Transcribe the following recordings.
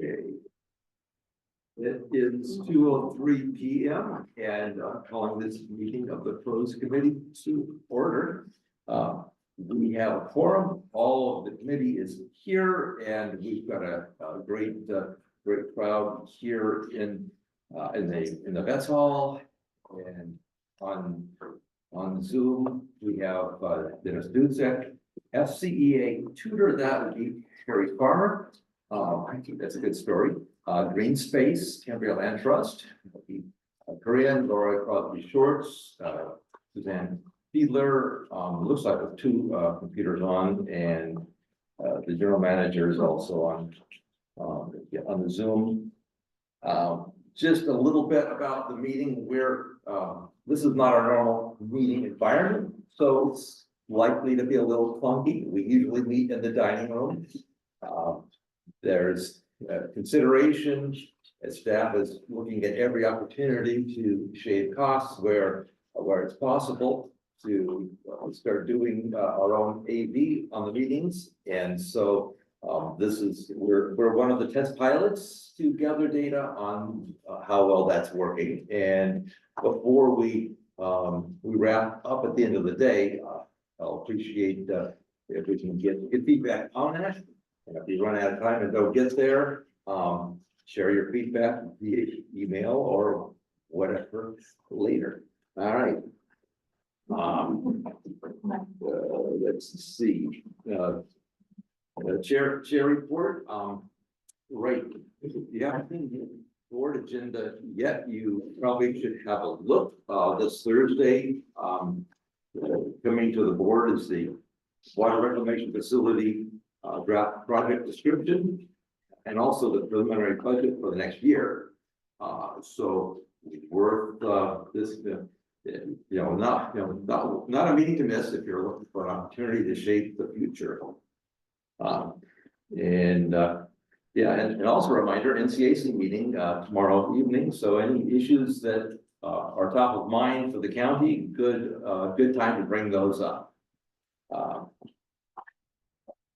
Okay. It is 2:03 p.m. and calling this meeting of the Pros Committee to order. We have a quorum. All of the committee is here, and we've got a great crowd here in the Vets Hall, and on Zoom we have Dennis Dudzik, FCEA tutor. That would be Harry Farmer. I think that's a good story. Green Space, Cambria Land Trust, Korean, Laura Crosby Shorts, Suzanne Fiedler, looks like with two computers on, and the general manager is also on the Zoom. Just a little bit about the meeting. This is not our normal meeting environment, so it's likely to be a little clunky. We usually meet in the dining room. There's consideration as staff is looking at every opportunity to shave costs where it's possible, to start doing our own AV on the meetings. And so we're one of the test pilots to gather data on how well that's working. And before we wrap up at the end of the day, I'll appreciate if we can get feedback on that. And if you run out of time and don't get there, share your feedback via email or whatever later. All right. Let's see. Chair report. Right. You haven't seen the board agenda yet. You probably should have a look. This Thursday, coming to the board is the water reclamation facility draft project description, and also the preliminary budget for the next year. So worth this, not a meeting to miss if you're looking for an opportunity to shape the future. And also a reminder, NCAC meeting tomorrow evening. So any issues that are top of mind for the county, good time to bring those up.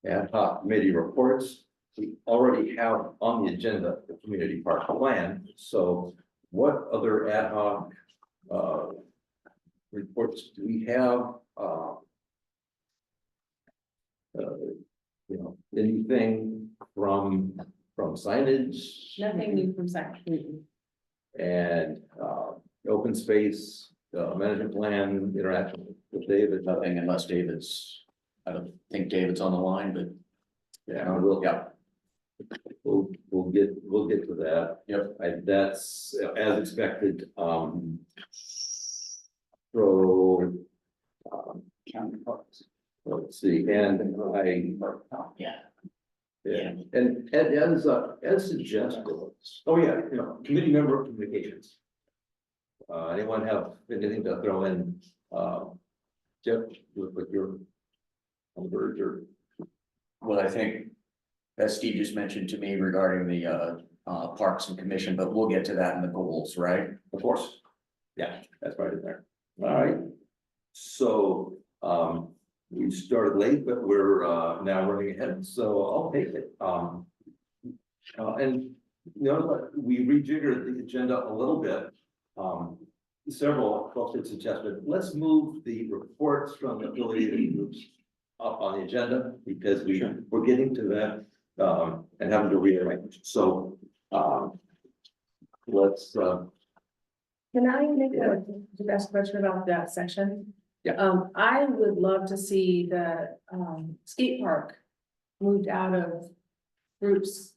Ad hoc committee reports. We already have on the agenda the community park plan. So what other ad hoc reports do we have? Anything from signage? Nothing new from signage. And open space management plan interaction with David. Nothing unless I don't think David's on the line, but Yeah, we'll get to that. Yep. That's as expected. county parks. Let's see, and and as suggested. Oh yeah, committee member communications. Anyone have anything to throw in? Jeff, with your on the verge or? Well, I think, as Steve just mentioned to me regarding the Parks and Commission, but we'll get to that in the goals, right? Of course. Yeah, that's right in there. All right. So we started late, but we're now running ahead. So I'll take it. And we rejiggered the agenda a little bit. Several folks had suggested, let's move the reports from the affiliated groups up on the agenda because we're getting to that and having to rearrange. So let's. Can I make a best question about that section? Yeah. I would love to see the skate park moved out of groups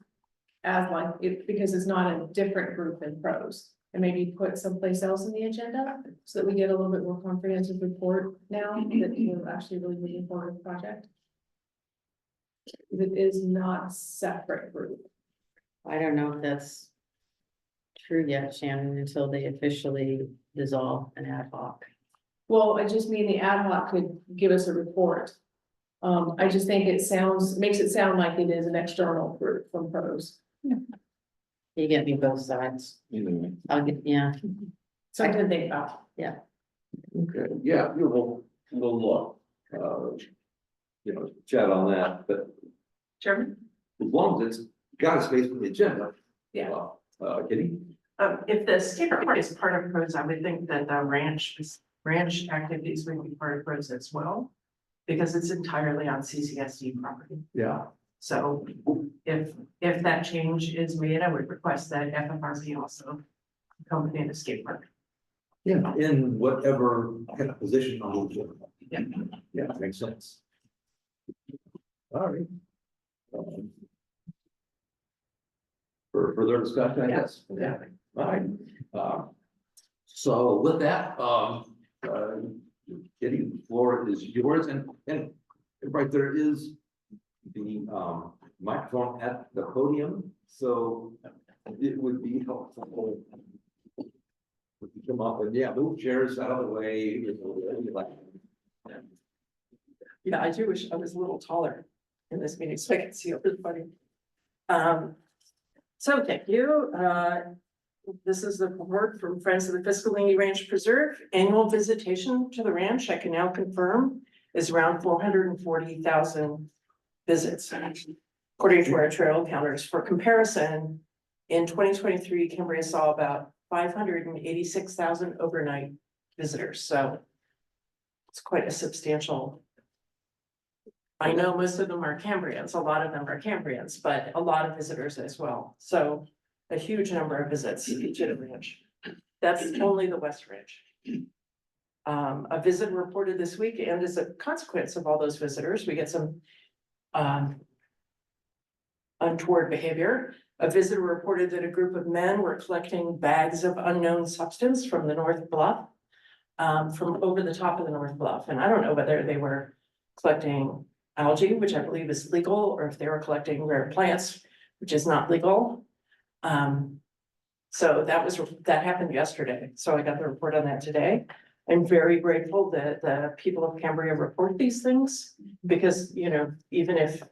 as like it, because it's not a different group than pros, and maybe put someplace else in the agenda so that we get a little bit more comprehensive report now that we're actually really moving forward with the project. It is not a separate group. I don't know if that's true yet, Shannon, until they officially dissolve an ad hoc. Well, I just mean the ad hoc could give us a report. I just think makes it sound like it is an external group from pros. You get me both sides. I'll get, Something to think about. Okay, yeah, we'll look, chat on that, but Chairman? as long as it's got a space for the agenda. Yeah. Kitty? If the skate park is part of pros, I would think that the ranch activities would be part of pros as well. Because it's entirely on CCSD property. Yeah. So if that change is made, I would request that FFRC also accompany the skate park. Yeah, in whatever kind of position on the agenda. Yeah. Yeah, makes sense. All right. For further discussion, I guess. Yeah. All right. So with that, Kitty, the floor is yours, and right, there is the microphone at the podium, so it would be helpful if you come up and, yeah, move chairs out of the way. Yeah, I do wish I was a little taller in this meeting so I could see everybody. So thank you. This is the report from Friends of the Fiscalini Ranch Preserve. Annual visitation to the ranch, I can now confirm, is around 440,000 visits, according to our trail counters. For comparison, in 2023, Cambria saw about 586,000 overnight visitors. So it's quite a substantial. I know most of them are Cambrians, a lot of them are Cambrians, but a lot of visitors as well. So a huge number of visits to the ranch. That's only the West Ranch. A visit reported this week, and as a consequence of all those visitors, we get some untoward behavior. A visitor reported that a group of men were collecting bags of unknown substance from the North Bluff, from over the top of the North Bluff. And I don't know whether they were collecting algae, which I believe is legal, or if they were collecting rare plants, which is not legal. So that happened yesterday. So I got the report on that today. I'm very grateful that the people of Cambria report these things, because, you know, even if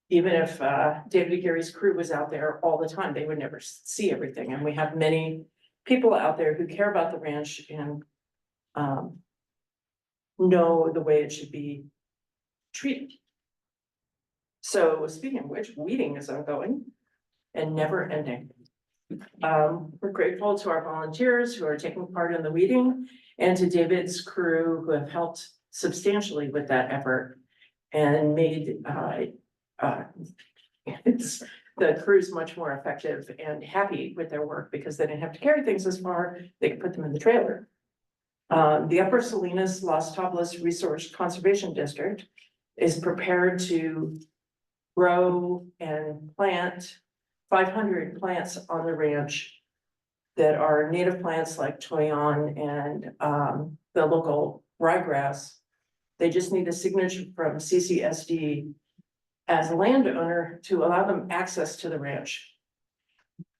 David Gary's crew was out there all the time, they would never see everything. And we have many people out there who care about the ranch and know the way it should be treated. So speaking of which, weeding is ongoing and never ending. We're grateful to our volunteers who are taking part in the weeding, and to David's crew who have helped substantially with that effort and made the crews much more effective and happy with their work, because they didn't have to carry things as far, they could put them in the trailer. The Upper Salinas Las Tablas Resource Conservation District is prepared to grow and plant 500 plants on the ranch that are native plants like toyon and the local ryegrass. They just need a signature from CCSD as a landowner to allow them access to the ranch.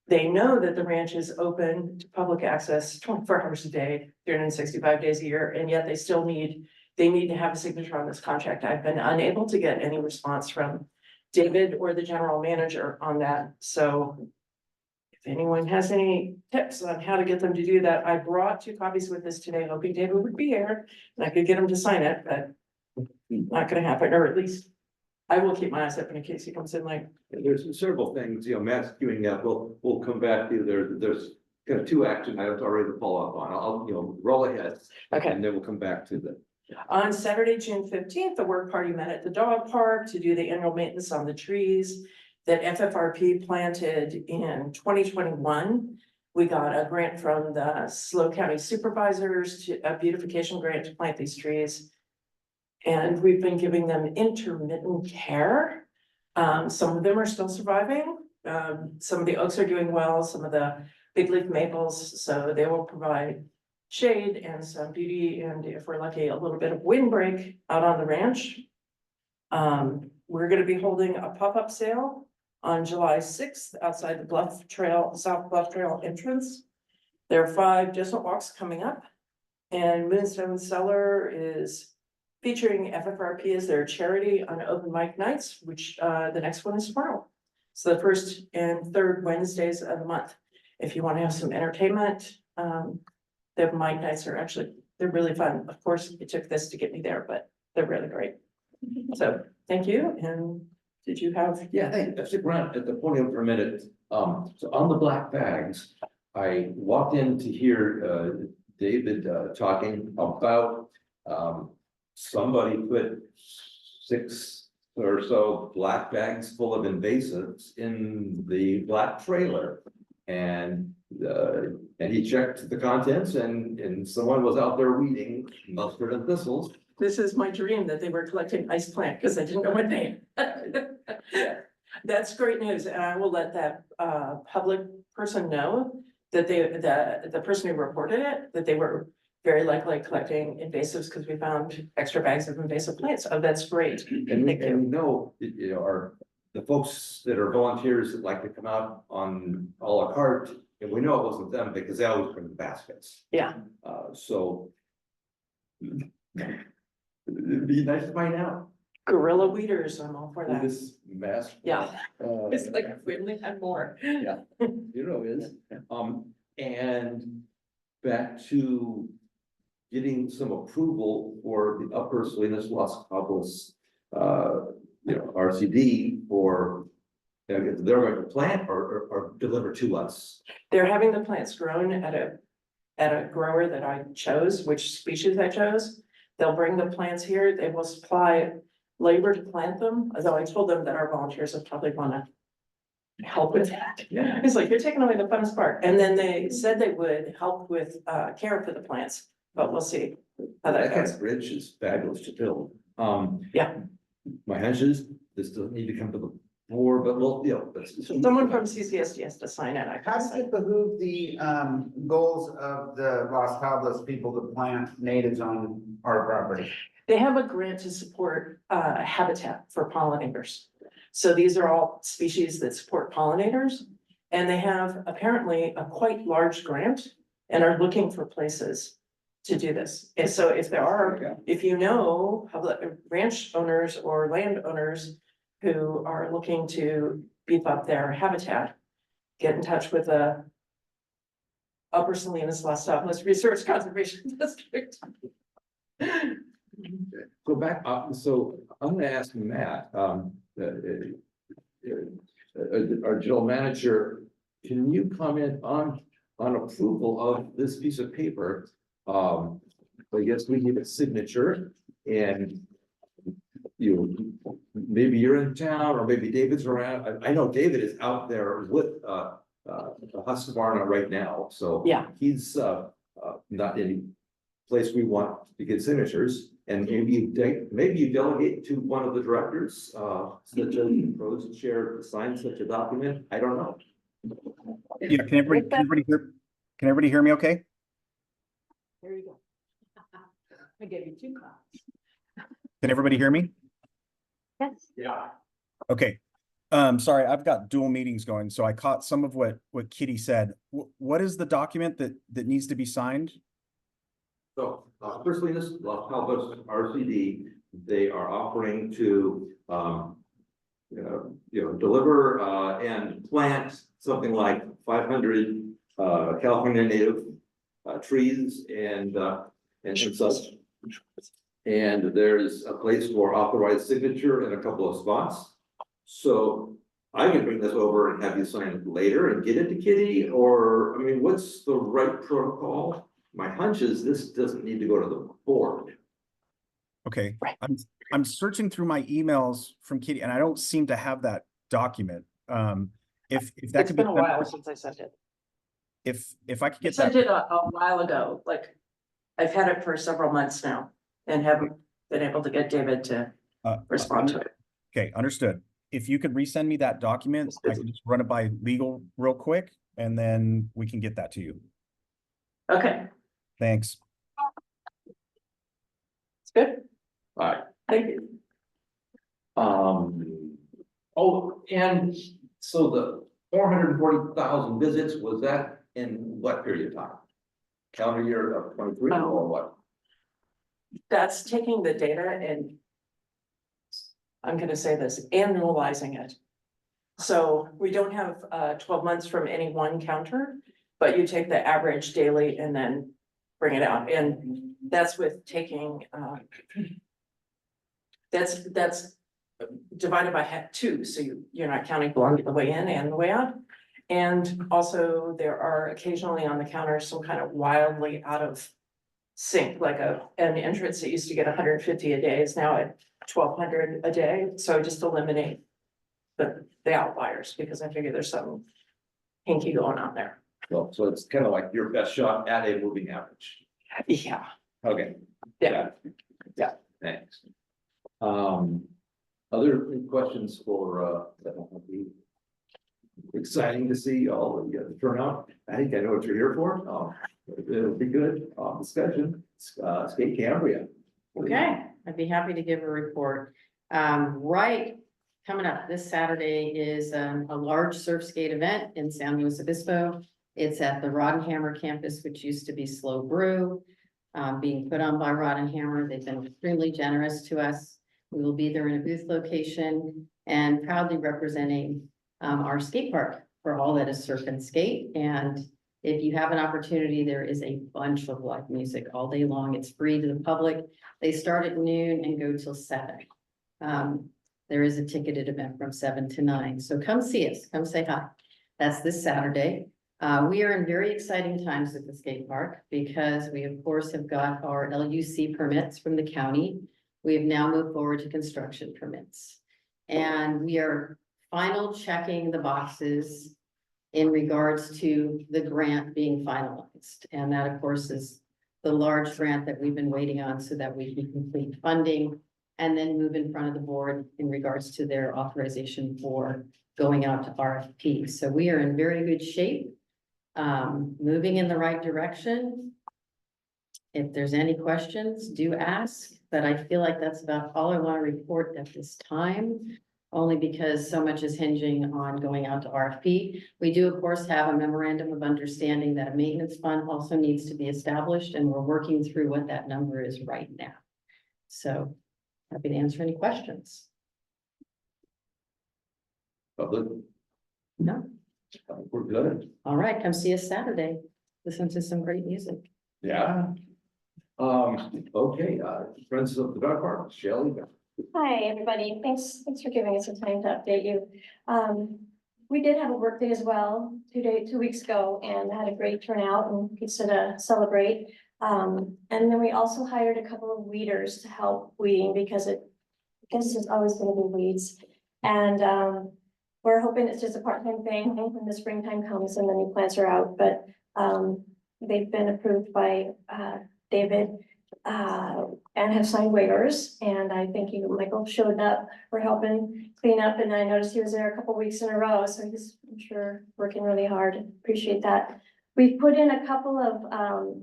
They know that the ranch is open to public access 24 hours a day, 365 days a year, and yet they still need to have a signature on this contract. I've been unable to get any response from David or the general manager on that. So if anyone has any tips on how to get them to do that, I brought 2 copies with us today, hoping David would be here and I could get him to sign it, but not gonna happen, or at least I will keep my eyes open in case he comes in late. There's several things, you know, Matt's queuing up, we'll come back to you. There's kind of 2 action items already to follow up on. I'll, you know, roll ahead. Okay. And then we'll come back to the. On Saturday, June 15th, the work party met at the dog park to do the annual maintenance on the trees that FFRP planted in 2021. We got a grant from the SLO County supervisors to a beautification grant to plant these trees. And we've been giving them intermittent care. Some of them are still surviving. Some of the oaks are doing well, some of the big leaf maples, so they will provide shade and some beauty, and if we're lucky, a little bit of windbreak out on the ranch. We're gonna be holding a pop-up sale on July 6th outside the Bluff Trail, South Bluff Trail entrance. There are 5 distant walks coming up, and Moonstone Cellar is featuring FFRP as their charity on open mic nights, which the next one is tomorrow. So the 1st and 3rd Wednesdays of the month. If you want to have some entertainment, the mic nights are they're really fun. Of course, it took this to get me there, but they're really great. So thank you, and did you have? Yeah, hey, stick around at the podium for a minute. So on the black bags, I walked in to hear David talking about somebody put 6 or so black bags full of invasives in the black trailer. And he checked the contents and someone was out there weeding mustard and thistles. This is my dream that they were collecting ice plant because I didn't know what they. That's great news, and I will let that public person know that the person who reported it, that they were very likely collecting invasives because we found extra bags of invasive plants. Oh, that's great. And we Thank you. know, you know, the folks that are volunteers that like to come out on a la carte, and we know it wasn't them because they always bring the baskets. Yeah. So. It'd be nice to find out Guerrilla weeders, I'm all for who that. this mask. Yeah. It's like if we only had more. You know, is, and back to getting some approval for the Upper Salinas Los Cabos, RCD for, if they're going to plant or deliver to us. They're having the plants grown at a grower that I chose, which species I chose. They'll bring the plants here. They will supply labor to plant them, although I told them that our volunteers would probably wanna help with that. Yeah. It's like, you're taking away the funnest part. And then they said they would help with care for the plants, but we'll see how that That kind goes. of bridge is fabulous to build. Yeah. My hunch is this doesn't need to come to the board, but we'll, Someone from CCSD has to sign it. I How does it behoove the goals of the Los Cabos people to plant natives on our property? They have a grant to support habitat for pollinators. So these are all species that support pollinators. And they have apparently a quite large grant and are looking for places to do this. And so if there are, if you know, public ranch owners or landowners who are looking to beef up their habitat, get in touch with the Upper Salinas Los Cabos Resource Conservation District. Go back up, so I'm gonna ask Matt, our general manager, can you comment on approval of this piece of paper? I guess we need a signature and maybe you're in town or maybe David's around. I know David is out there with Husqvarna right now, so. Yeah. He's not in any place we want to get signatures. And maybe you delegate to one of the directors, such as the pros chair to sign such a document. I don't know. Yeah, can everybody hear me okay? There you go. I gave you 2 copies. Can everybody hear me? Yes. Yeah. Okay. Sorry, I've got dual meetings going, so I caught some of what Kitty said. What is the document that needs to be signed? So, firstly, this Los Cabos RCD, they are offering to, deliver and plant something like 500 California native trees and such. And there's a place for authorized signature in a couple of spots. So I can bring this over and have you sign it later and get it to Kitty, or, I mean, what's the right protocol? My hunch is this doesn't need to go to the board. Okay, Right. I'm searching through my emails from Kitty and I don't seem to have that document. If that It's could be been a done- while since I sent it. if I could I get sent that, it a while ago, like, I've had it for several months now and haven't been able to get David to respond to it. okay, understood. If you could resend me that document, I can just run it by legal real quick and then we can get that to you. Okay, Thanks. it's good. All right. Thank you. Oh, and so the 440,000 visits, was that in what period of time? Calendar year of 23 or what? That's taking the data and I'm gonna say this, annualizing it. So we don't have 12 months from any one counter, but you take the average daily and then bring it out. And that's with taking, that's divided by two, so you're not counting the way in and the way out. And also there are occasionally on the counter some kind of wildly out of sync, like an entrance that used to get 150 a day is now at 1,200 a day. So just eliminate the outliers, because I figure there's something hinky going on there. Well, so it's kind of like your best shot at a moving average. Yeah, Okay. Yeah. Yeah, thanks. Other questions for, that will be exciting to see all the turnout. I think I know what you're here for. It'll be good, discussion, skate Cambria. Okay, I'd be happy to give a report. Right, coming up this Saturday is a large surf skate event in San Luis Obispo. It's at the Rod and Hammer campus, which used to be Slow Brew, being put on by Rod and Hammer. They've been extremely generous to us. We will be there in a booth location and proudly representing our skate park for all that is surf and skate. And if you have an opportunity, there is a bunch of live music all day long. It's free to the public. They start at noon and go till 7. There is a ticketed event from 7 to 9. So come see us, come say hi. That's this Saturday. We are in very exciting times at the skate park because we of course have got our LUC permits from the county. We have now moved forward to construction permits. And we are final checking the boxes in regards to the grant being finalized. And that of course is the large grant that we've been waiting on so that we can complete funding and then move in front of the board in regards to their authorization for going out to RFP. So we are in very good shape, moving in the right direction. If there's any questions, do ask, but I feel like that's about all I want to report at this time, only because so much is hinging on going out to RFP. We do, of course, have a memorandum of understanding that a maintenance fund also needs to be established, and we're working through what that number is right now. So happy to answer any questions. Public, No, we're good. all right, come see us Saturday. Listen to some great music. Yeah. Okay, Friends of the Dog Park, Shelley. Hi, everybody. Thanks for giving us some time to update you. We did have a work day as well, 2 weeks ago, and had a great turnout and pizza to celebrate. And then we also hired a couple of weeders to help weeding because it's always gonna be weeds. And we're hoping it's just a part-time thing when the springtime comes and the new plants are out, but they've been approved by David and have signed waivers, and I think Michael showed up for helping clean up, and I noticed he was there a couple weeks in a row, so he's, I'm sure, working really hard. Appreciate that. We put in a couple of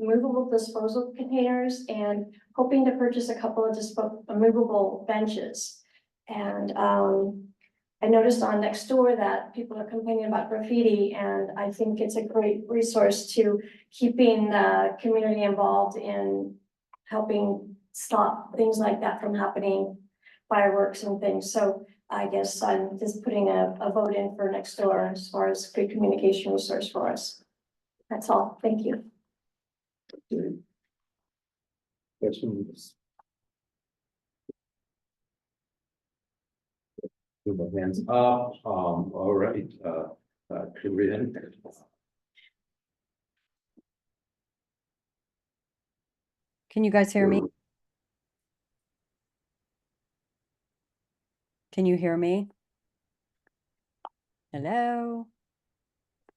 movable disposal containers and hoping to purchase a couple of movable benches. And I noticed on Nextdoor that people are complaining about graffiti, and I think it's a great resource to keeping the community involved in helping stop things like that from happening, fireworks and things. So I guess I'm just putting a vote in for Nextdoor as far as good communication resource for us. That's all. Thank you. Questions? With my hands up, all right, Corinne. Can you guys hear me? Can you hear me? Hello?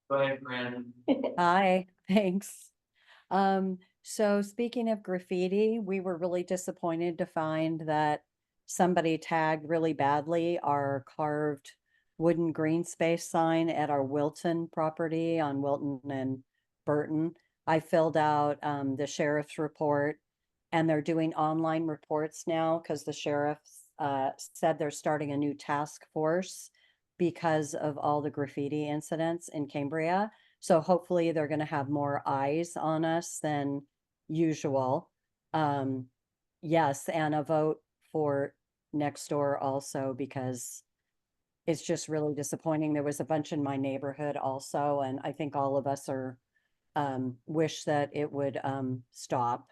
Bye, Brandon. Hi, thanks. So speaking of graffiti, we were really disappointed to find that somebody tagged really badly our carved wooden green space sign at our Wilton property on Wilton and Burton. I filled out the sheriff's report, and they're doing online reports now because the sheriff said they're starting a new task force because of all the graffiti incidents in Cambria. So hopefully they're going to have more eyes on us than usual. Yes, and a vote for Nextdoor also, because it's just really disappointing. There was a bunch in my neighborhood also, and I think all of us are wish that it would stop.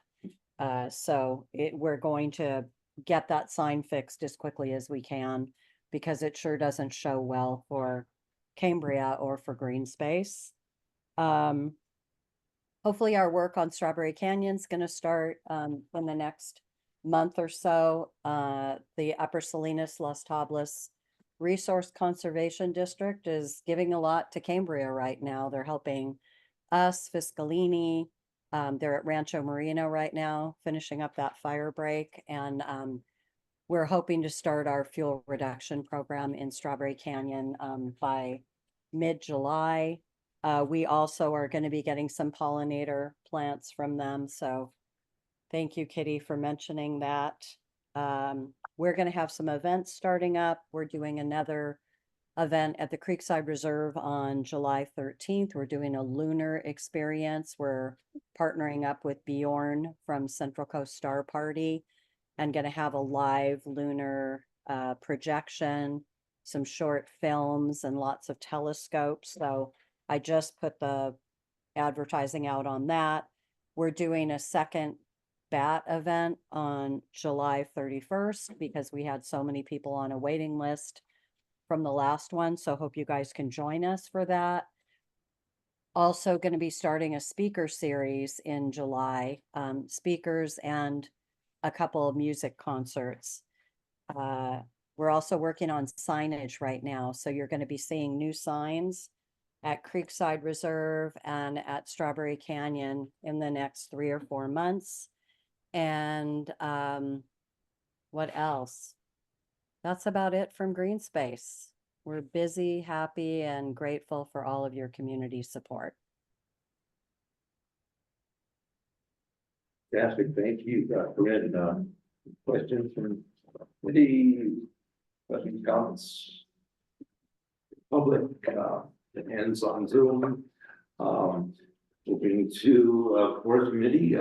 So we're going to get that sign fixed as quickly as we can, because it sure doesn't show well for Cambria or for green space. Hopefully our work on Strawberry Canyon's gonna start in the next month or so. The Upper Salinas Las Tablas Resource Conservation District is giving a lot to Cambria right now. They're helping us, Fiscalini. They're at Rancho Marino right now, finishing up that fire break, and we're hoping to start our fuel reduction program in Strawberry Canyon by mid-July. We also are going to be getting some pollinator plants from them. So thank you, Kitty, for mentioning that. We're going to have some events starting up. We're doing another event at the Creekside Reserve on July 13th. We're doing a lunar experience. We're partnering up with Bjorn from Central Coast Star Party and going to have a live lunar projection, some short films, and lots of telescopes. So I just put the advertising out on that. We're doing a second bat event on July 31st because we had so many people on a waiting list from the last one. So hope you guys can join us for that. Also going to be starting a speaker series in July, speakers and a couple of music concerts. We're also working on signage right now. So you're going to be seeing new signs at Creekside Reserve and at Strawberry Canyon in the next 3 or 4 months. And what else? That's about it from Green Space. We're busy, happy, and grateful for all of your community support. Fantastic, thank you, Corinne. Questions from committee, questions, comments? Public, hands on Zoom. Moving to Forest Committee.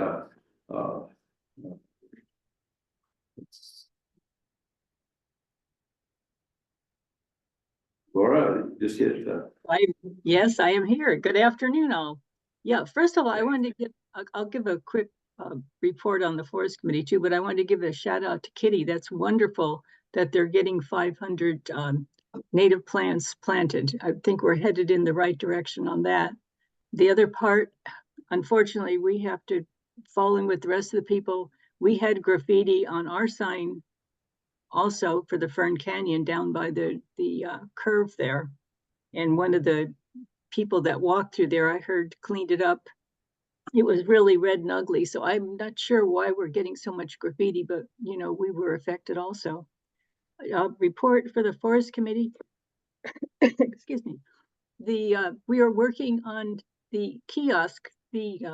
Laura, just hit Yes, I am here. Good afternoon, all. Yeah, first of all, I wanted to give, I'll give a quick report on the Forest Committee too, but I wanted to give a shout out to Kitty. That's wonderful that they're getting 500 native plants planted. I think we're headed in the right direction on that. The other part, unfortunately, we have to fall in with the rest of the people. We had graffiti on our sign also for the Fern Canyon down by the curve there. And one of the people that walked through there, I heard, cleaned it up. It was really red and ugly. So I'm not sure why we're getting so much graffiti, but you know, we were affected also. Report for the Forest Committee. Excuse me. We are working on the kiosk. The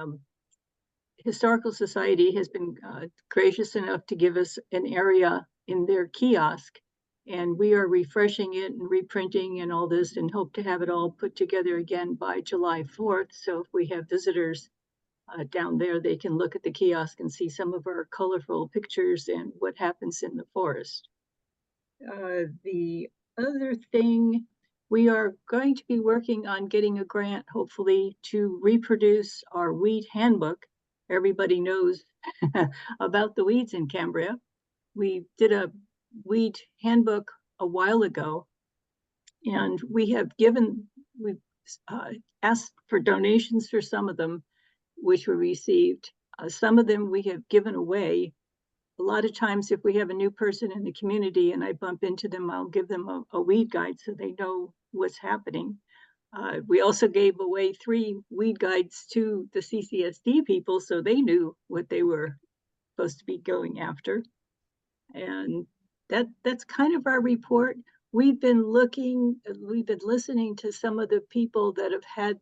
Historical Society has been gracious enough to give us an area in their kiosk, and we are refreshing it and reprinting and all this, and hope to have it all put together again by July 4th. So if we have visitors down there, they can look at the kiosk and see some of our colorful pictures and what happens in the forest. The other thing, we are going to be working on getting a grant, hopefully, to reproduce our weed handbook. Everybody knows about the weeds in Cambria. We did a weed handbook a while ago, and we've asked for donations for some of them, which were received. Some of them we have given away. A lot of times if we have a new person in the community and I bump into them, I'll give them a weed guide so they know what's happening. We also gave away 3 weed guides to the CCSD people so they knew what they were supposed to be going after. And that's kind of our report. We've been listening to some of the people that have had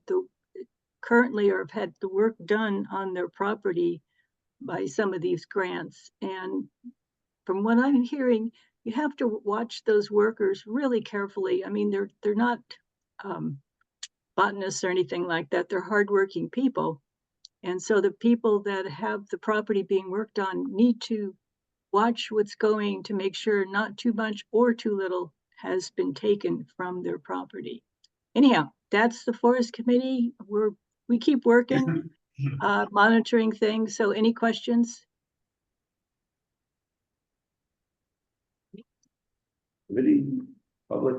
currently or have had the work done on their property by some of these grants. And from what I'm hearing, you have to watch those workers really carefully. I mean, they're not botanists or anything like that. They're hardworking people. And so the people that have the property being worked on need to watch what's going to make sure not too much or too little has been taken from their property. Anyhow, that's the Forest Committee. We keep working, monitoring things. So any questions? Committee, public.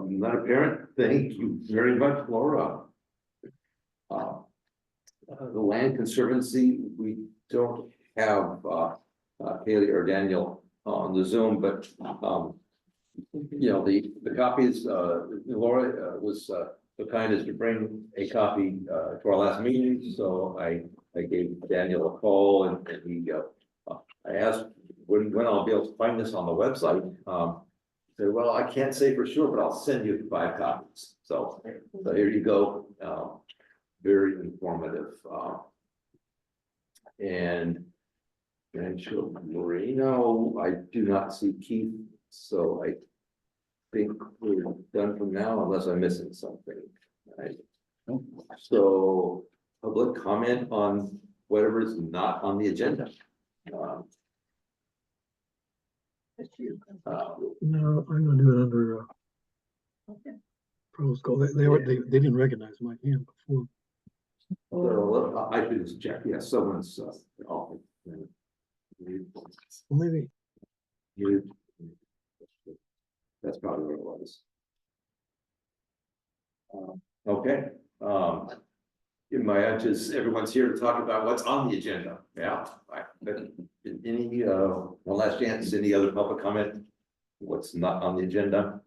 Not apparent, thank you very much, Laura. The Land Conservancy, we don't have Haley or Daniel on the Zoom, but you know, the copies, Laura was so kind as to bring a copy to our last meeting, so I gave Daniel a call and he I asked when I'll be able to find this on the website. He said, well, I can't say for sure, but I'll send you 5 copies. So here you go. Very informative. And Rancho Moreno, I do not see Keith, so I think we're done from now unless I'm missing something. Right. So public comment on whatever is not on the agenda. No, I'm gonna do it under, pros call. They didn't recognize my hand before. So I should just check. Yes, someone's off. Well, maybe, That's probably what it was. Okay. In my edges, everyone's here to talk about what's on the agenda. Yeah. Any one last chance, any other public comment? What's not on the agenda?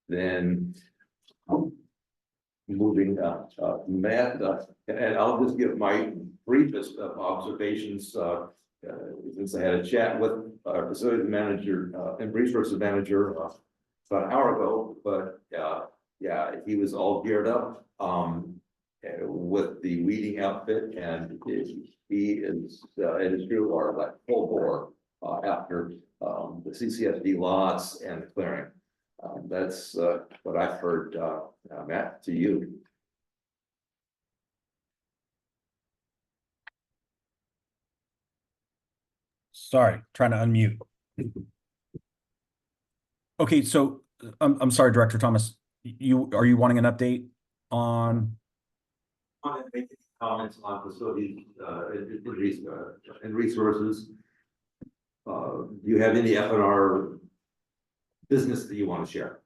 Then moving Matt, and I'll just give my briefest of observations since I had a chat with our facility manager and resources manager about an hour ago, but yeah, he was all geared up with the weeding outfit, and he is it is true are like full bore after the CCSD lots and the clearing. That's what I've heard. Matt, to you. Sorry, trying to unmute. Okay, so I'm sorry, Director Thomas, are you wanting an update on? Want to make any comments on facilities and resources? Do you have any F&R business that you want to share?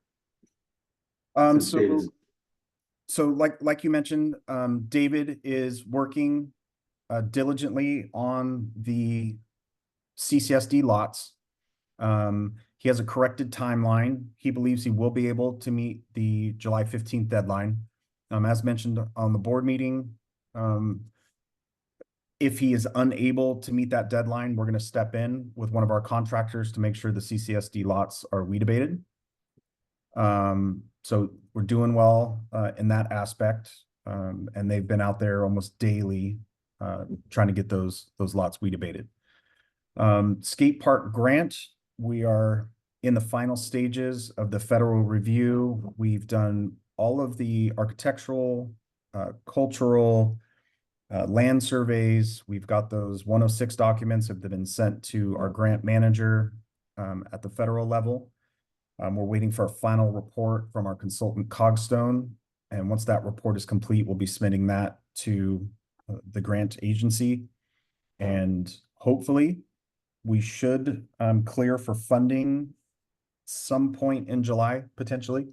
So like you mentioned, David is working diligently on the CCSD lots. He has a corrected timeline. He believes he will be able to meet the July 15th deadline. As mentioned on the board meeting, if he is unable to meet that deadline, we're going to step in with one of our contractors to make sure the CCSD lots are weed abated. So we're doing well in that aspect, and they've been out there almost daily trying to get those lots weed abated. Skate park grant, we are in the final stages of the federal review. We've done all of the architectural, cultural, land surveys. We've got those 106 documents have been sent to our grant manager at the federal level. We're waiting for a final report from our consultant Cogstone. And once that report is complete, we'll be submitting that to the grant agency. And hopefully we should clear for funding some point in July, potentially.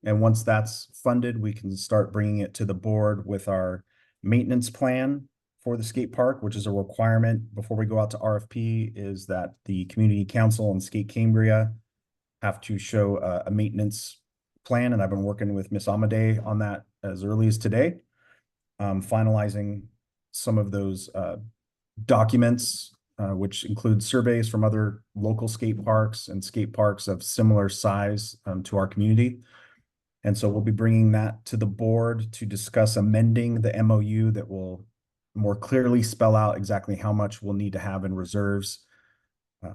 And once that's funded, we can start bringing it to the board with our maintenance plan for the skate park, which is a requirement before we go out to RFP, is that the community council and Skate Cambria have to show a maintenance plan. And I've been working with Miss Amadei on that as early as today, finalizing some of those documents, which include surveys from other local skate parks and skate parks of similar size to our community. And so we'll be bringing that to the board to discuss amending the MOU that will more clearly spell out exactly how much we'll need to have in reserves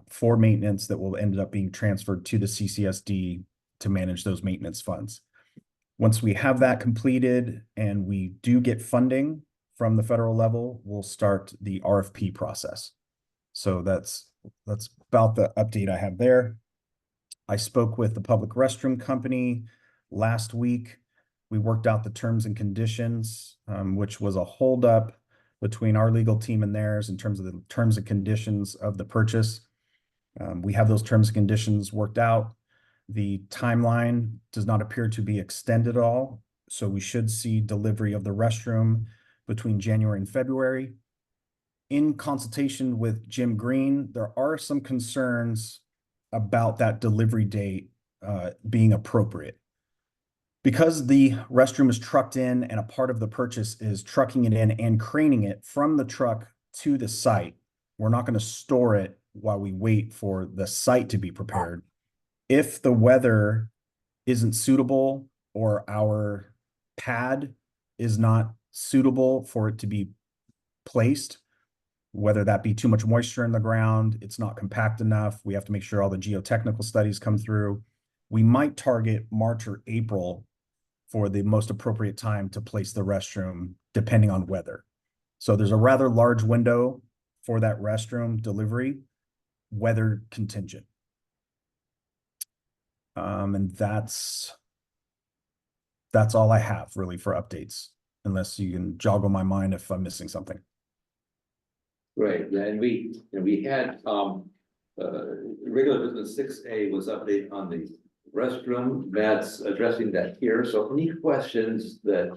for maintenance that will end up being transferred to the CCSD to manage those maintenance funds. Once we have that completed and we do get funding from the federal level, we'll start the RFP process. So that's about the update I have there. I spoke with the public restroom company last week. We worked out the terms and conditions, which was a holdup between our legal team and theirs in terms of the terms and conditions of the purchase. We have those terms and conditions worked out. The timeline does not appear to be extended at all, so we should see delivery of the restroom between January and February. In consultation with Jim Green, there are some concerns about that delivery date being appropriate. Because the restroom is trucked in and a part of the purchase is trucking it in and craning it from the truck to the site, we're not going to store it while we wait for the site to be prepared. If the weather isn't suitable or our pad is not suitable for it to be placed, whether that be too much moisture in the ground, it's not compact enough, we have to make sure all the geotechnical studies come through, we might target March or April for the most appropriate time to place the restroom, depending on weather. So there's a rather large window for that restroom delivery, weather contingent. And that's all I have really for updates, unless you can joggle my mind if I'm missing something. Right, yeah, and we had, regular business 6A was update on the restroom. Matt's addressing that here, so any questions that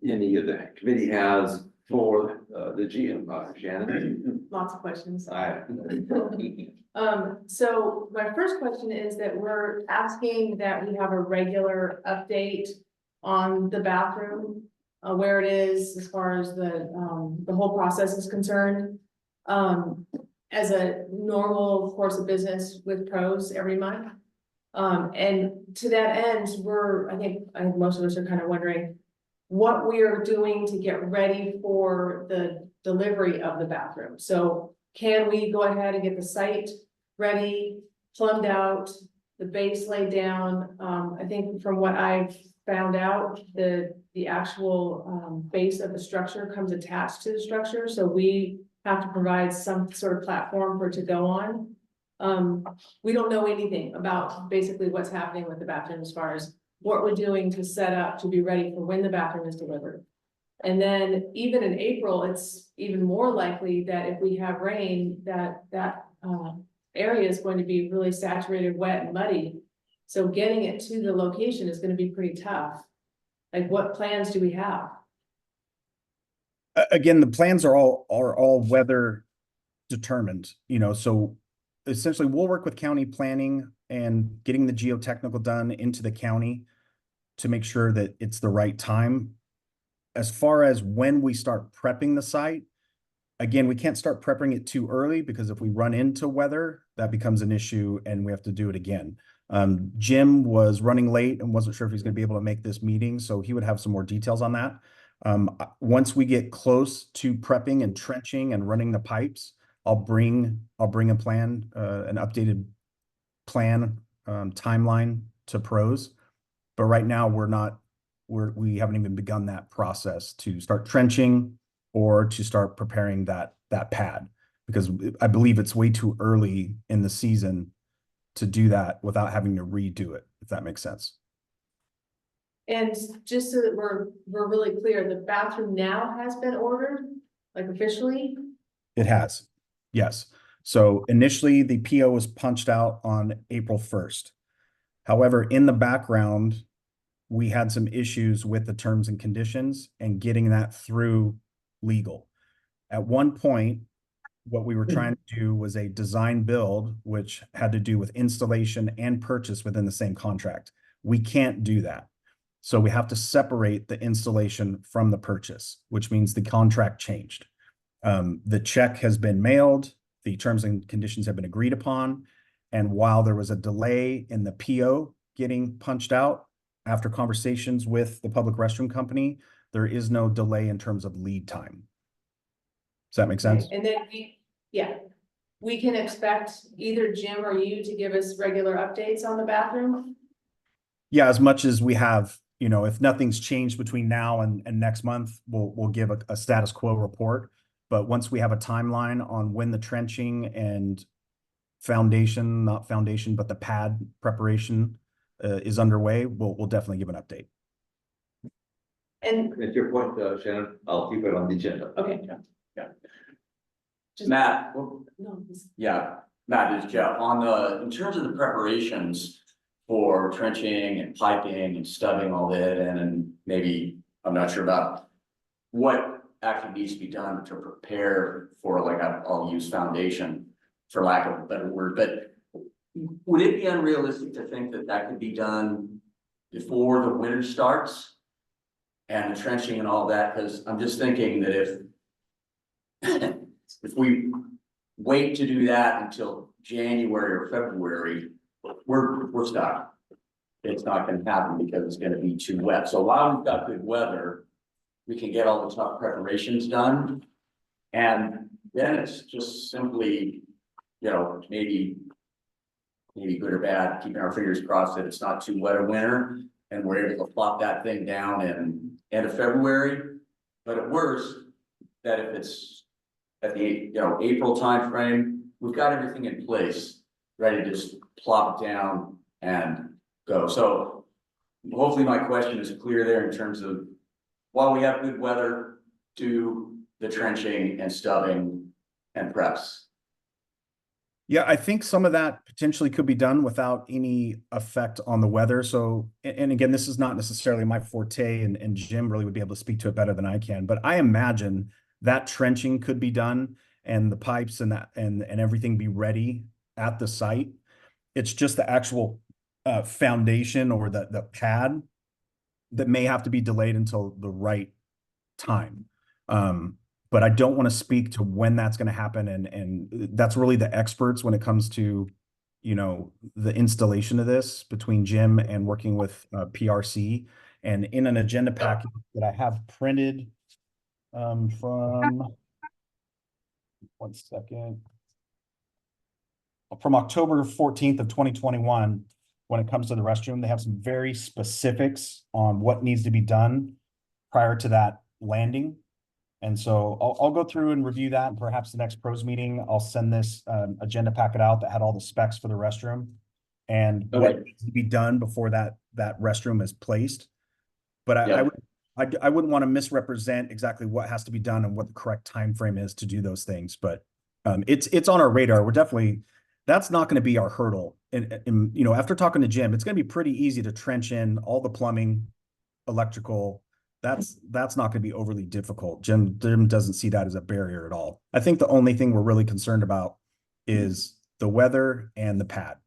any of the committee has for the GM, Shannon? Lots of questions. I- So my first question is that we're asking that we have a regular update on the bathroom, where it is as far as the whole process is concerned. As a normal course of business with pros every month. And to that end, I think most of us are kind of wondering what we are doing to get ready for the delivery of the bathroom. So can we go ahead and get the site ready, plumbed out, the base laid down? I think from what I've found out, the actual base of the structure comes attached to the structure, so we have to provide some sort of platform for it to go on. We don't know anything about basically what's happening with the bathroom as far as what we're doing to set up to be ready for when the bathroom is delivered. And then even in April, it's even more likely that if we have rain, that area is going to be really saturated, wet and muddy. So getting it to the location is going to be pretty tough. Like, what plans do we have? Again, the plans are all weather determined, so essentially we'll work with county planning and getting the geotechnical done into the county to make sure that it's the right time. As far as when we start prepping the site, again, we can't start prepping it too early, because if we run into weather, that becomes an issue and we have to do it again. Jim was running late and wasn't sure if he's going to be able to make this meeting, so he would have some more details on that. Once we get close to prepping and trenching and running the pipes, I'll bring a plan, an updated plan, timeline to pros. But right now we haven't even begun that process to start trenching or to start preparing that pad, because I believe it's way too early in the season to do that without having to redo it, if that makes sense. And just so that we're really clear, the bathroom now has been ordered, like officially? It has, yes. So initially the PO was punched out on April 1st. However, in the background, we had some issues with the terms and conditions and getting that through legal. At one point, what we were trying to do was a design build, which had to do with installation and purchase within the same contract. We can't do that. So we have to separate the installation from the purchase, which means the contract changed. The check has been mailed, the terms and conditions have been agreed upon. And while there was a delay in the PO getting punched out, after conversations with the public restroom company, there is no delay in terms of lead time. Does that make sense? And then we can expect either Jim or you to give us regular updates on the bathroom? Yeah, as much as we have, if nothing's changed between now and next month, we'll give a status quo report. But once we have a timeline on when the trenching and not foundation, but the pad preparation is underway, we'll definitely give an update. And At your point, Shannon, I'll keep it on the agenda. okay. Yeah. Matt, No, this- yeah, Matt is Jeff, in terms of the preparations for trenching and piping and stubbing all that, and maybe, I'm not sure about what actually needs to be done to prepare for, like, I'll use foundation, for lack of a better word, but would it be unrealistic to think that that could be done before the winter starts? And the trenching and all that, because I'm just thinking that if we wait to do that until January or February, we're stuck. It's not gonna happen because it's gonna be too wet. So while we've got good weather, we can get all the tough preparations done. And then it's just simply, maybe good or bad, keeping our fingers crossed that it's not too wet a winter and we're able to plop that thing down in end of February. But at worst, that if it's at the, April timeframe, we've got everything in place, ready to just plop it down and go. So hopefully my question is clear there in terms of, while we have good weather, do the trenching and stubbing and preps. Yeah, I think some of that potentially could be done without any effect on the weather. So, and again, this is not necessarily my forte, and Jim really would be able to speak to it better than I can, but I imagine that trenching could be done and the pipes and that and everything be ready at the site. It's just the actual foundation or the pad that may have to be delayed until the right time. But I don't want to speak to when that's going to happen, and that's really the experts when it comes to, the installation of this between Jim and working with PRC. And in an agenda packet that I have printed from 1 second, from October 14th of 2021, when it comes to the restroom, they have some very specifics on what needs to be done prior to that landing. And so I'll go through and review that, and perhaps the next pros meeting, I'll send this agenda packet out that had all the specs for the restroom and what needs to be done before that restroom is placed. But I wouldn't want to misrepresent exactly what has to be done and what the correct time frame is to do those things. But it's on our radar. We're definitely, that's not going to be our hurdle. And after talking to Jim, it's going to be pretty easy to trench in all the plumbing, electrical. That's not going to be overly difficult. Jim doesn't see that as a barrier at all. I think the only thing we're really concerned about is the weather and the pad.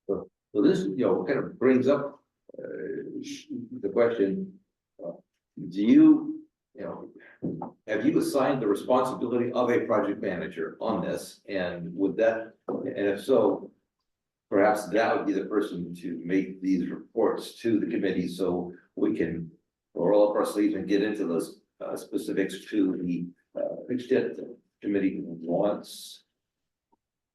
So this, kind of brings up the question, do you, have you assigned the responsibility of a project manager on this? And would that, and if so, perhaps that would be the person to make these reports to the committee so we can roll up our sleeves and get into those specifics to the extent the committee wants.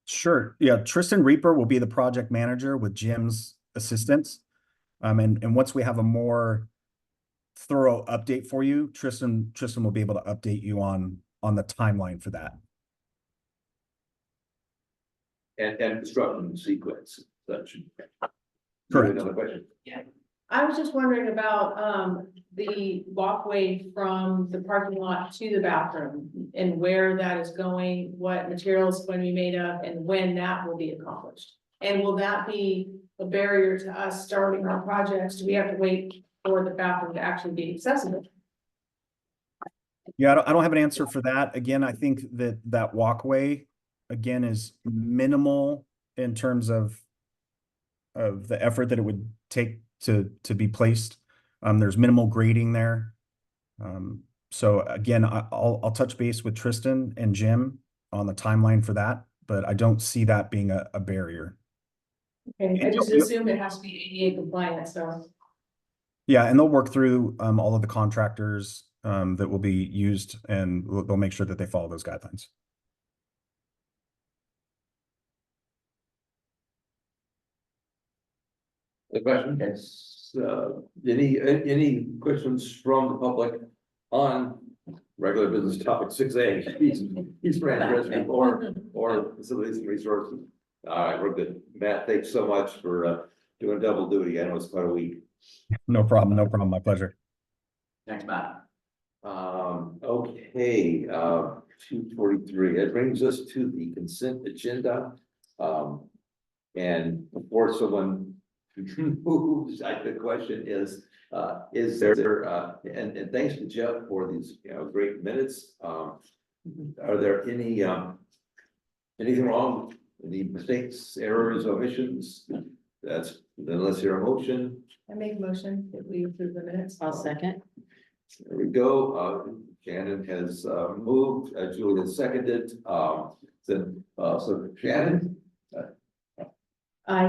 Sure. Yeah. Tristan Reaper will be the project manager with Jim's assistance. And once we have a more thorough update for you, Tristan will be able to update you on the timeline for that. And construction sequence, such. Correct. Another question. Yeah. I was just wondering about the walkway from the parking lot to the bathroom and where that is going, what materials going to be made of, and when that will be accomplished. And will that be a barrier to us starting our projects? Do we have to wait for the bathroom to actually be accessible? Yeah, I don't have an answer for that. Again, I think that walkway, again, is minimal in terms of the effort that it would take to be placed. There's minimal grading there. So again, I'll touch base with Tristan and Jim on the timeline for that, but I don't see that being a barrier. Okay, I just assume it has to be ADA compliant, so. Yeah, and they'll work through all of the contractors that will be used, and they'll make sure that they follow those guidelines. The question is, any questions from the public on regular business topic 6A? East Branch Resident or facilities and resources. All right, we're good. Matt, thanks so much for doing double duty. I know it's quite a week. No problem. My pleasure. Thanks, Matt. Okay, 2:43, that brings us to the consent agenda. And before someone moves, the question is there, and thanks to Jeff for these, great minutes. Are there any, anything wrong? Any mistakes, errors, omissions? Then let's hear a motion. I make a motion that we approve the minutes. I'll second. There we go. Shannon has moved, Julie has seconded. So Shannon? I,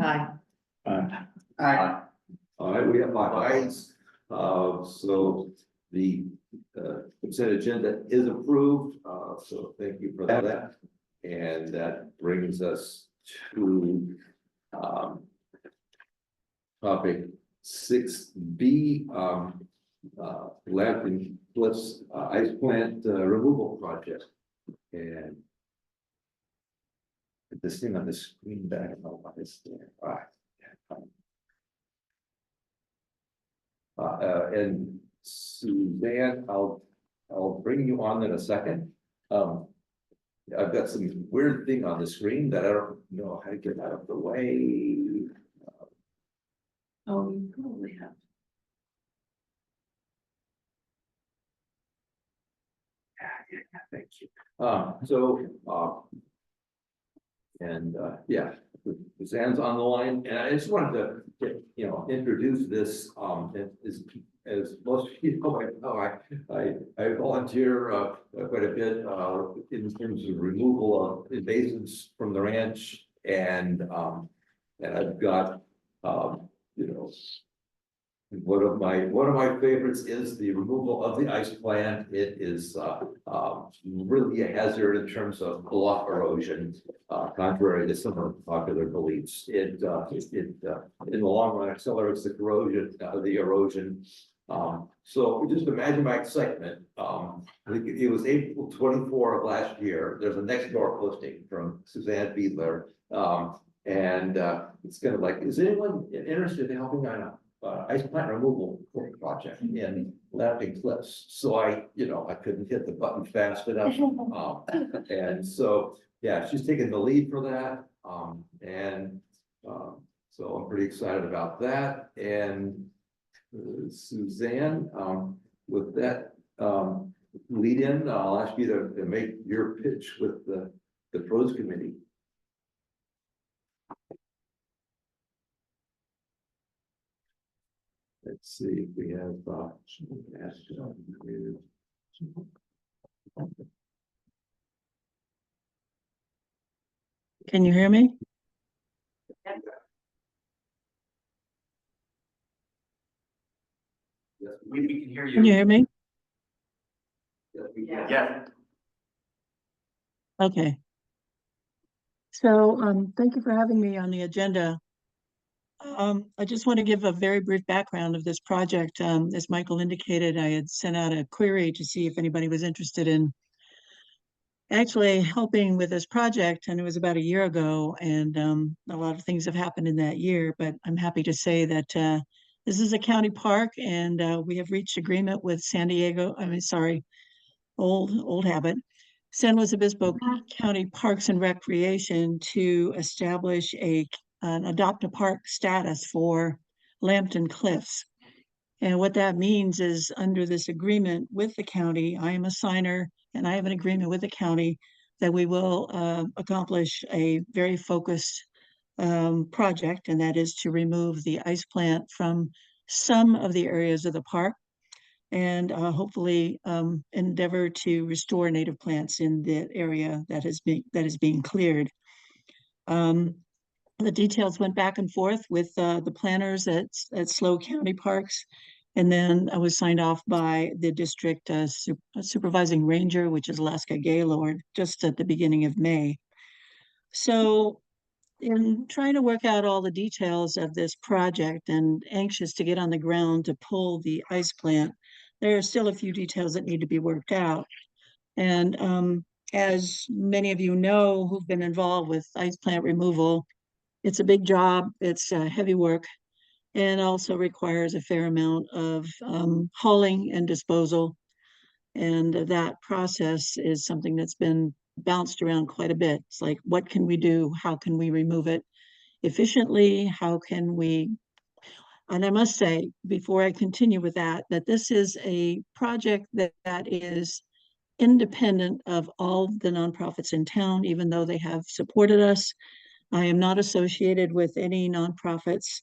Aye. Aye. All right, we have five ayes. So the consent agenda is approved. So thank you for that. And that brings us to topic 6B, Lampton Cliffs ice plant removal project. And this thing on the screen back, I don't know what is there. All right. And Suzanne, I'll bring you on in a second. I've got some weird thing on the screen that I don't know how to get out of the way. oh, you probably have. Yeah, thank you. Yeah, Suzanne's on the line, and I just wanted to introduce this, as most of you know, I volunteer quite a bit in terms of removal of invasives from the ranch, and I've got one of my favorites is the removal of the ice plant. It is really a hazard in terms of bluff erosion, contrary to some of the popular beliefs. It in the long run accelerates the erosion. So just imagine my excitement. I think it was April 24 of last year. There's a next door posting from Suzanne Fiedler. And it's kind of like, is anyone interested in helping on ice plant removal project in Lampton Cliffs? So I couldn't hit the button fast enough. And so, yeah, she's taking the lead for that. So I'm pretty excited about that. And Suzanne, with that lead in, I'll ask you to make your pitch with the pros committee. Let's see if we have Can you hear me? Yes, we can hear you. Can you hear me? Yes, we can. Yeah. Okay. So, thank you for having me on the agenda. I just want to give a very brief background of this project. As Michael indicated, I had sent out a query to see if anybody was interested in actually helping with this project, and it was about a year ago, and a lot of things have happened in that year, but I'm happy to say that this is a county park, and we have reached agreement with old habit, San Luis Obispo County Parks and Recreation to establish an adopt a park status for Lambton Cliffs. And what that means is under this agreement with the county, I am a signer and I have an agreement with the county that we will accomplish a very focused project, and that is to remove the ice plant from some of the areas of the park and hopefully endeavor to restore native plants in the area that is being cleared. The details went back and forth with the planners at SLO County Parks, and then I was signed off by the district supervising ranger, which is Alaska Gaylord, just at the beginning of May. So in trying to work out all the details of this project and anxious to get on the ground to pull the ice plant, there are still a few details that need to be worked out. And as many of you know who've been involved with ice plant removal, it's a big job, it's heavy work, and also requires a fair amount of hauling and disposal. And that process is something that's been bounced around quite a bit. It's like, what can we do? How can we remove it efficiently? How can we? And I must say, before I continue with that, that this is a project that is independent of all the nonprofits in town, even though they have supported us. I am not associated with any nonprofits.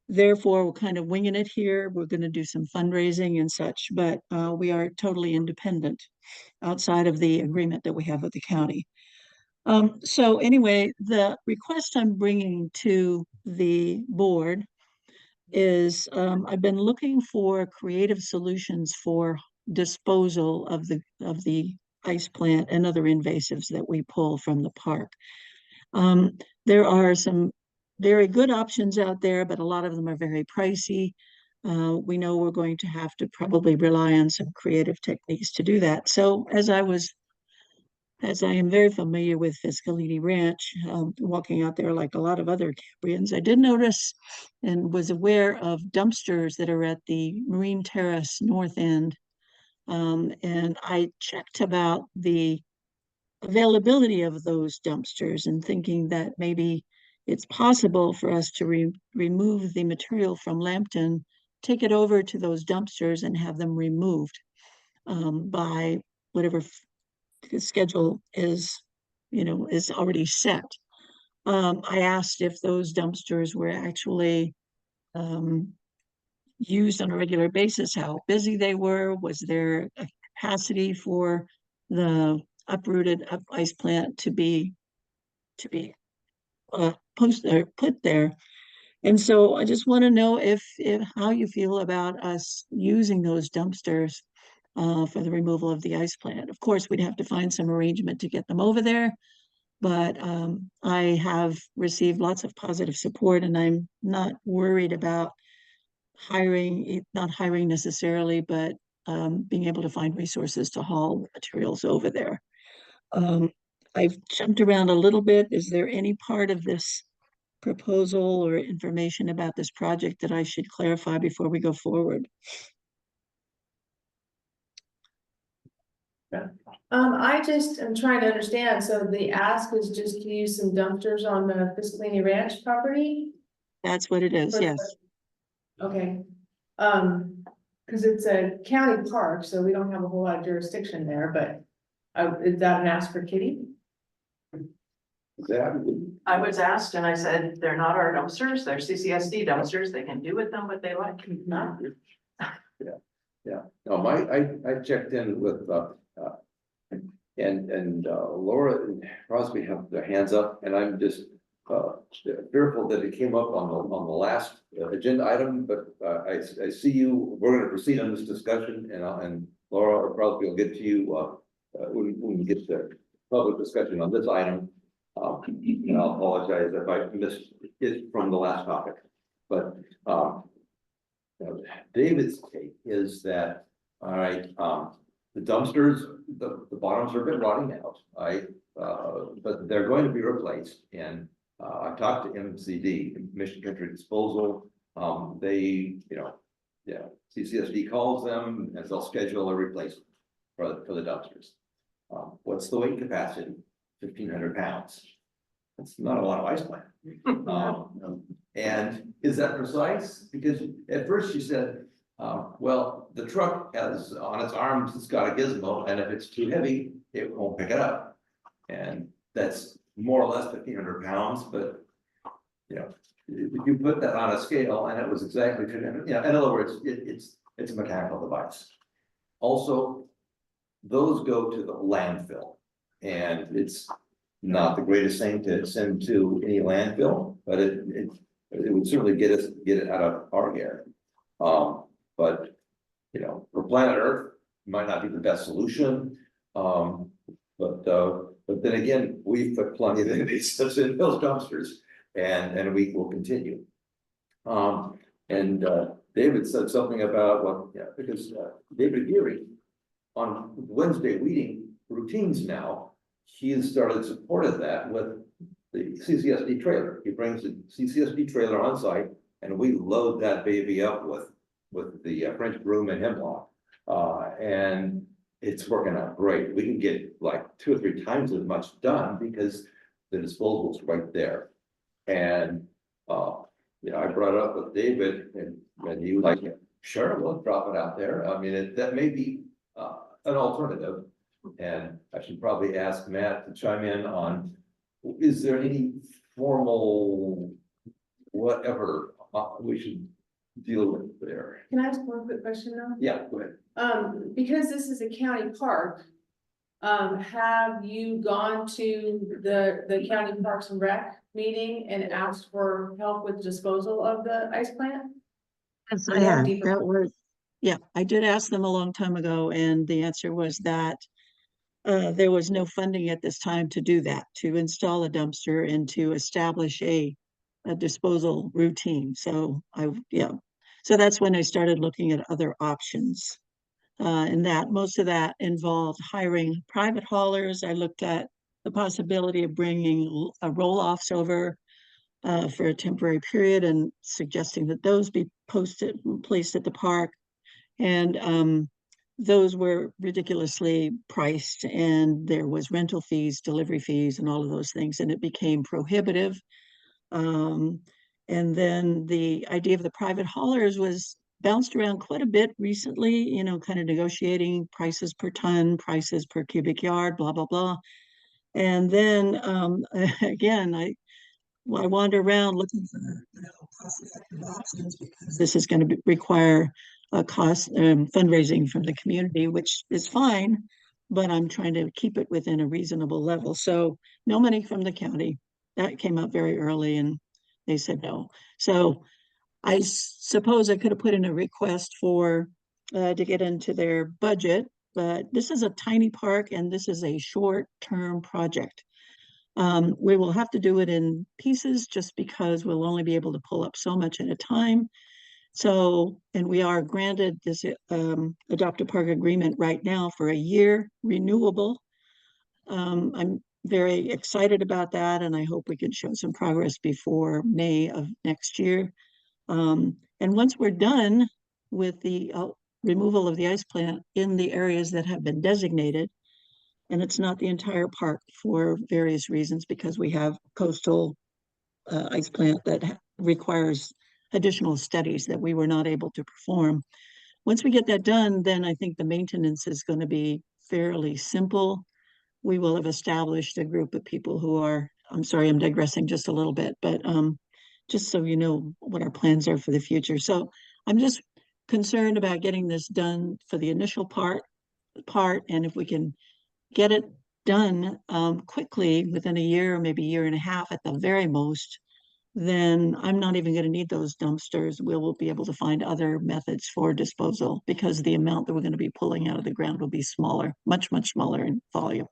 Therefore, we're kind of winging it here. We're going to do some fundraising and such, but we are totally independent outside of the agreement that we have with the county. So anyway, the request I'm bringing to the board is I've been looking for creative solutions for disposal of the ice plant and other invasives that we pull from the park. There are some very good options out there, but a lot of them are very pricey. We know we're going to have to probably rely on some creative techniques to do that. So as I am very familiar with Fiscalini Ranch, walking out there like a lot of other Cambrians, I did notice and was aware of dumpsters that are at the Marine Terrace North End. And I checked about the availability of those dumpsters and thinking that maybe it's possible for us to remove the material from Lambton, take it over to those dumpsters and have them removed by whatever the schedule is, is already set. I asked if those dumpsters were actually used on a regular basis, how busy they were, was there a capacity for the uprooted ice plant to be put there. And so I just want to know if how you feel about us using those dumpsters for the removal of the ice plant. Of course, we'd have to find some arrangement to get them over there, but I have received lots of positive support, and I'm not worried about not hiring necessarily, but being able to find resources to haul materials over there. I've jumped around a little bit. Is there any part of this proposal or information about this project that I should clarify before we go forward? I just am trying to understand, so the ask is just to use some dumpsters on the Fiscalini Ranch property? That's what it is, yes. Okay, because it's a county park, so we don't have a whole lot of jurisdiction there, but is that an ask for Kitty? I was asked and I said, they're not our dumpsters, they're CCSD dumpsters, they can do with them what they like. Not. Yeah, no, I checked in with, and Laura and Crosby have their hands up, and I'm just fearful that it came up on the last agenda item, but I see you, we're gonna proceed on this discussion, and Laura or Crosby will get to you when we get the public discussion on this item. And I'll apologize if I missed it from the last topic, but David's take is that, all right, the dumpsters, the bottoms are a bit rotting out, right? But they're going to be replaced, and I talked to MCD, Mission Country Disposal. They, CCSD calls them and they'll schedule a replacement for the dumpsters. What's the weight capacity? 1,500 pounds. That's not a lot of ice plant. And is that precise? Because at first she said, well, the truck has on its arms, it's got a gizmo, and if it's too heavy, it won't pick it up. And that's more or less 1,500 pounds, but if you put that on a scale and it was exactly 200, in other words, it's a mechanical device. Also, those go to the landfill, and it's not the greatest thing to send to any landfill, but it would certainly get it out of our hair. But for planet Earth, it might not be the best solution. But then again, we've put plenty of these in those dumpsters, and we will continue. David said something about because David Geary on Wednesday meeting routines now, he has started supported that with the CCSD trailer. He brings the CCSD trailer on site and we load that baby up with the French broom and hemlock. And it's working out great. We can get like 2 or 3 times as much done because the disposal's right there. And, I brought it up with David and he was like, sure, we'll drop it out there. I mean, that may be, an alternative. And I should probably ask Matt to chime in on, is there any formal, whatever, we should deal with there? Can I ask one quick question though? Yeah, go ahead. Because this is a county park, have you gone to the county parks and rec meeting and asked for help with disposal of the ice plant? Yes, Or I they have have. deeper- That was, yeah, I did ask them a long time ago, and the answer was that there was no funding at this time to do that, to install a dumpster and to establish a disposal routine. So so that's when I started looking at other options. And that most of that involved hiring private haulers. I looked at the possibility of bringing roll-offs over for a temporary period and suggesting that those be placed at the park. And those were ridiculously priced, and there was rental fees, delivery fees, and all of those things, and it became prohibitive. And then the idea of the private haulers was bounced around quite a bit recently, kind of negotiating prices per ton, prices per cubic yard, blah, blah, blah. And then again, I wander around looking for cost-effective options because this is going to require a cost fundraising from the community, which is fine, but I'm trying to keep it within a reasonable level. So no money from the county. That came up very early and they said no. So I suppose I could have put in a request for to get into their budget, but this is a tiny park and this is a short-term project. We will have to do it in pieces just because we'll only be able to pull up so much at a time. So, and we are granted this adopt a park agreement right now for a year, renewable. I'm very excited about that, and I hope we can show some progress before May of next year. And once we're done with the removal of the ice plant in the areas that have been designated, and it's not the entire park for various reasons, because we have coastal ice plant that requires additional studies that we were not able to perform. Once we get that done, then I think the maintenance is going to be fairly simple. We will have established a group of people who are, I'm sorry, I'm digressing just a little bit, but just so you know what our plans are for the future. So I'm just concerned about getting this done for the initial part, and if we can get it done quickly within a year, or maybe a year and a half at the very most, then I'm not even going to need those dumpsters. We will be able to find other methods for disposal because the amount that we're going to be pulling out of the ground will be smaller, much, much smaller in volume.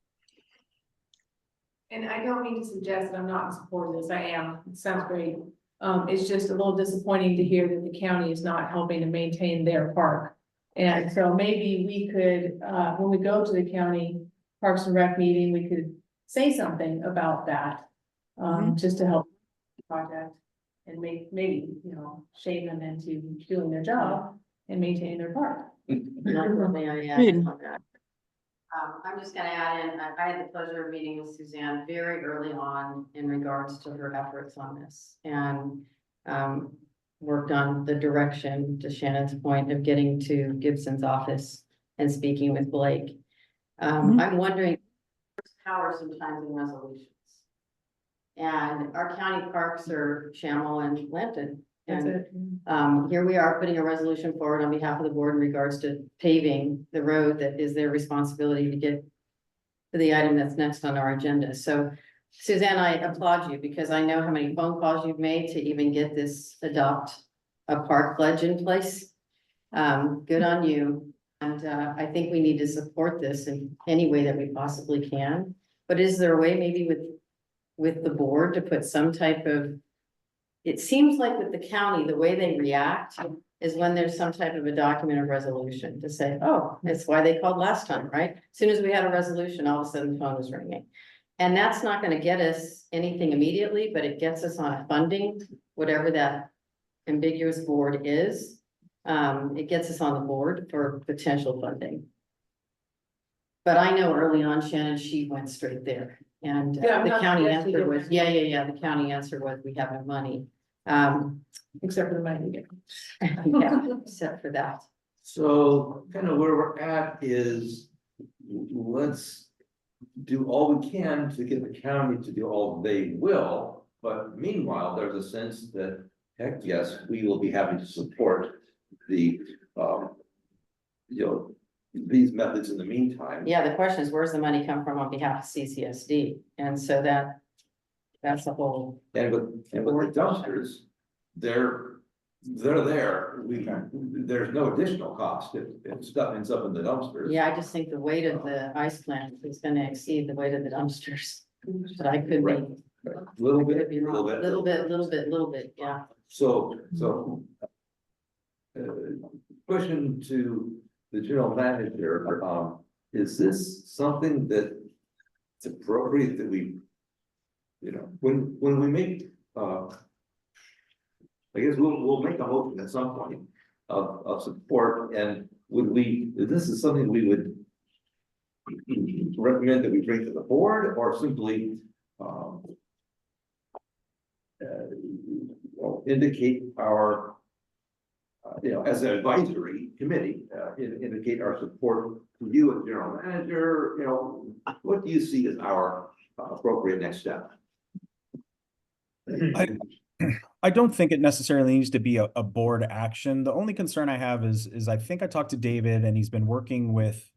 And I don't mean to suggest that I'm not in support of this. I am. It sounds great. It's just a little disappointing to hear that the county is not helping to maintain their park. And so maybe we could, when we go to the county Parks and Rec meeting, we could say something about that. Just to help the project and maybe, shame them into doing their job and maintaining their park. May I add in on that? I'm just gonna add in, I had the pleasure of meeting with Suzanne very early on in regards to her efforts on this, and worked on the direction, to Shannon's point, of getting to Gibson's office and speaking with Blake. I'm wondering, power sometimes in resolutions. And our county parks are Shamel and Lambton. And here we are putting a resolution forward on behalf of the board in regards to paving the road that is their responsibility to get to the item that's next on our agenda. So Suzanne, I applaud you because I know how many phone calls you've made to even get this adopt a park pledge in place. Good on you. And I think we need to support this in any way that we possibly can. But is there a way maybe with the board to put some type of, it seems like with the county, the way they react is when there's some type of a document of resolution to say, oh, that's why they called last time, right? As soon as we had a resolution, all of a sudden the phone was ringing. And that's not gonna get us anything immediately, but it gets us on funding, whatever that ambiguous board is. It gets us on the board for potential funding. But I know early on, Shannon, she went straight there, and Yeah, the not- county yes, she answer did. was, the county answer was, we have no money. Except for the money. Yeah, except for that. So kind of where we're at is, let's do all we can to get the county to do all they will. But meanwhile, there's a sense that, heck, yes, we will be happy to support the, these methods in the meantime. Yeah, the question is, where's the money come from on behalf of CCSD? And so that's the whole, And with the dumpsters, they're there, there's no additional cost if stuff ends up in the dumpsters. yeah, I just think the weight of the ice plant is gonna exceed the weight of the dumpsters. But I could Right. be, Little could bit, be wrong, little bit, yeah. So, question to the general manager, is this something that it's appropriate that we, when we make, I guess we'll make a motion at some point of support, and this is something we would recommend that we bring to the board, or simply, indicate our, as an advisory committee, indicate our support to you as general manager, what do you see as our appropriate next step? I don't think it necessarily needs to be a board action. The only concern I have is I think I talked to David, and he's been working with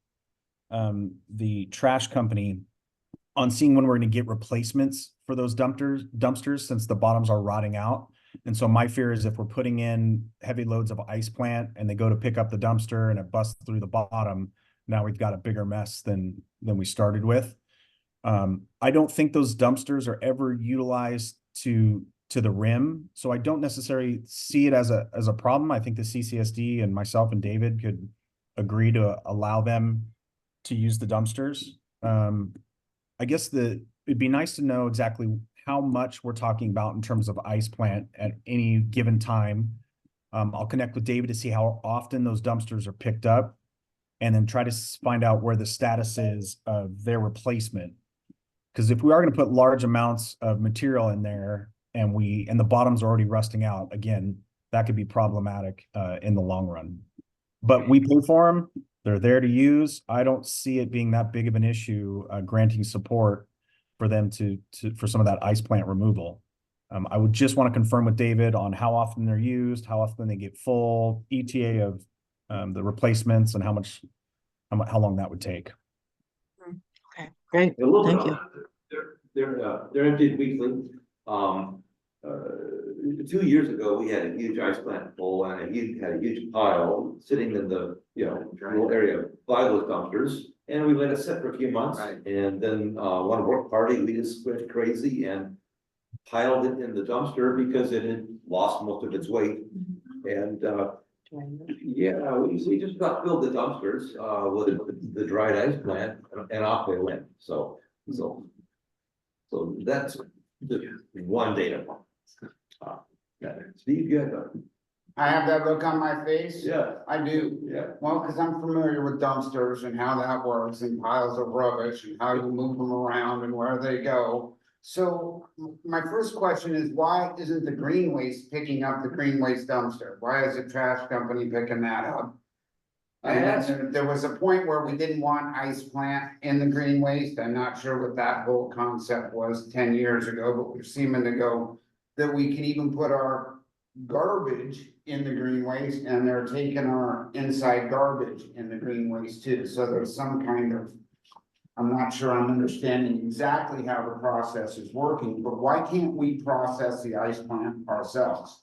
the trash company on seeing when we're going to get replacements for those dumpsters since the bottoms are rotting out. And so my fear is if we're putting in heavy loads of ice plant and they go to pick up the dumpster and it busts through the bottom, now we've got a bigger mess than we started with. I don't think those dumpsters are ever utilized to the rim, so I don't necessarily see it as a problem. I think the CCSD and myself and David could agree to allow them to use the dumpsters. I guess it'd be nice to know exactly how much we're talking about in terms of ice plant at any given time. I'll connect with David to see how often those dumpsters are picked up, and then try to find out where the status is of their replacement. Because if we are going to put large amounts of material in there and the bottom's already rusting out, again, that could be problematic in the long run. But we pay for them. They're there to use. I don't see it being that big of an issue, granting support for them for some of that ice plant removal. I would just want to confirm with David on how often they're used, how often they get full, ETA of the replacements, and how long that would take. Okay, great. A little Thank bit you. they're emptied weekly. 2 years ago, we had a huge ice plant full, and had a huge pile sitting in the, little area by those dumpsters. And we let it sit for a few months, and then, one work party, we just went crazy and piled it in the dumpster because it had lost most of its weight. And, yeah, we just about filled the dumpsters, with the dried ice plant, and off they went. So that's the one data point. Steve, you had I have that look on my face. yeah, I do. yeah. Well, because I'm familiar with dumpsters and how that works, and piles of rubbish and how you move them around and where they go. So my first question is, why isn't the green waste picking up the green waste dumpster? Why is the trash company picking that up? And then there was a point where we didn't want ice plant in the green waste. I'm not sure what that whole concept was 10 years ago, but we're seeming to go that we can even put our garbage in the green waste, and they're taking our inside garbage in the green waste too. So there's some kind of, I'm not sure I'm understanding exactly how the process is working, but why can't we process the ice plant ourselves?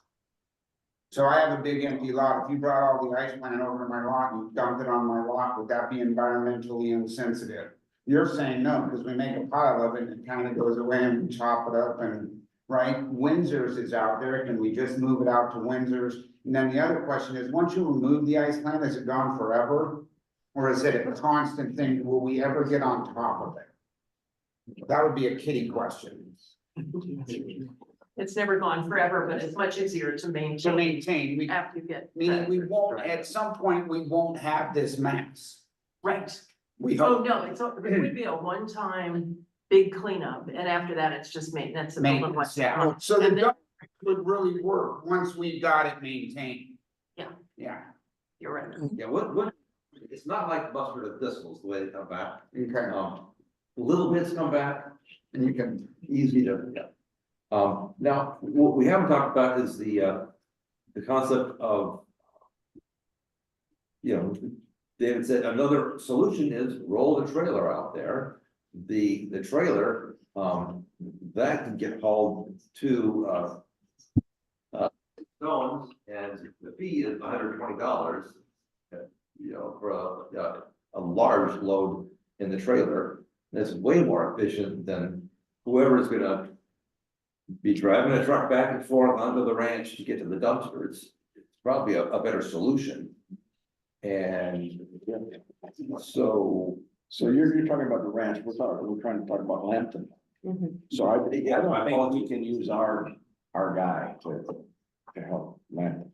So I have a big empty lot. If you brought all the ice plant over to my lot and dumped it on my lot, would that be environmentally insensitive? You're saying no, because we make a pile of it and it kind of goes away and we chop it up and, right? Windsor's is out there. Can we just move it out to Windsor's? And then the other question is, once you remove the ice plant, is it gone forever? Or is it a constant thing? Will we ever get on top of it? That would be a kitty question. It's never gone forever, but it's much easier to To maintain maintain, we, after you get. meaning we won't, at some point, we won't have this mass. Right. We Oh, hope. no, it would be a one-time big cleanup, and after that, it's just maintenance. and a little Maintenance, less. yeah. So the And then- duct would really work once we got it maintained. Yeah. Yeah, You're right. Yeah, it's not like mustard and thistles, the way they come back. okay. Little bits come back and you can easy to, yeah. Now, what we haven't talked about is the concept of, you know, David said another solution is roll the trailer out there. The trailer, that can get hauled to, zones, and the fee is $120. You know, for a large load in the trailer. That's way more efficient than whoever's gonna be driving a truck back and forth onto the ranch to get to the dumpster. It's probably a better solution. And so, you're talking about the ranch, we're trying to talk about Lampton. Mhm. So I think we can use our guy to help Lampton.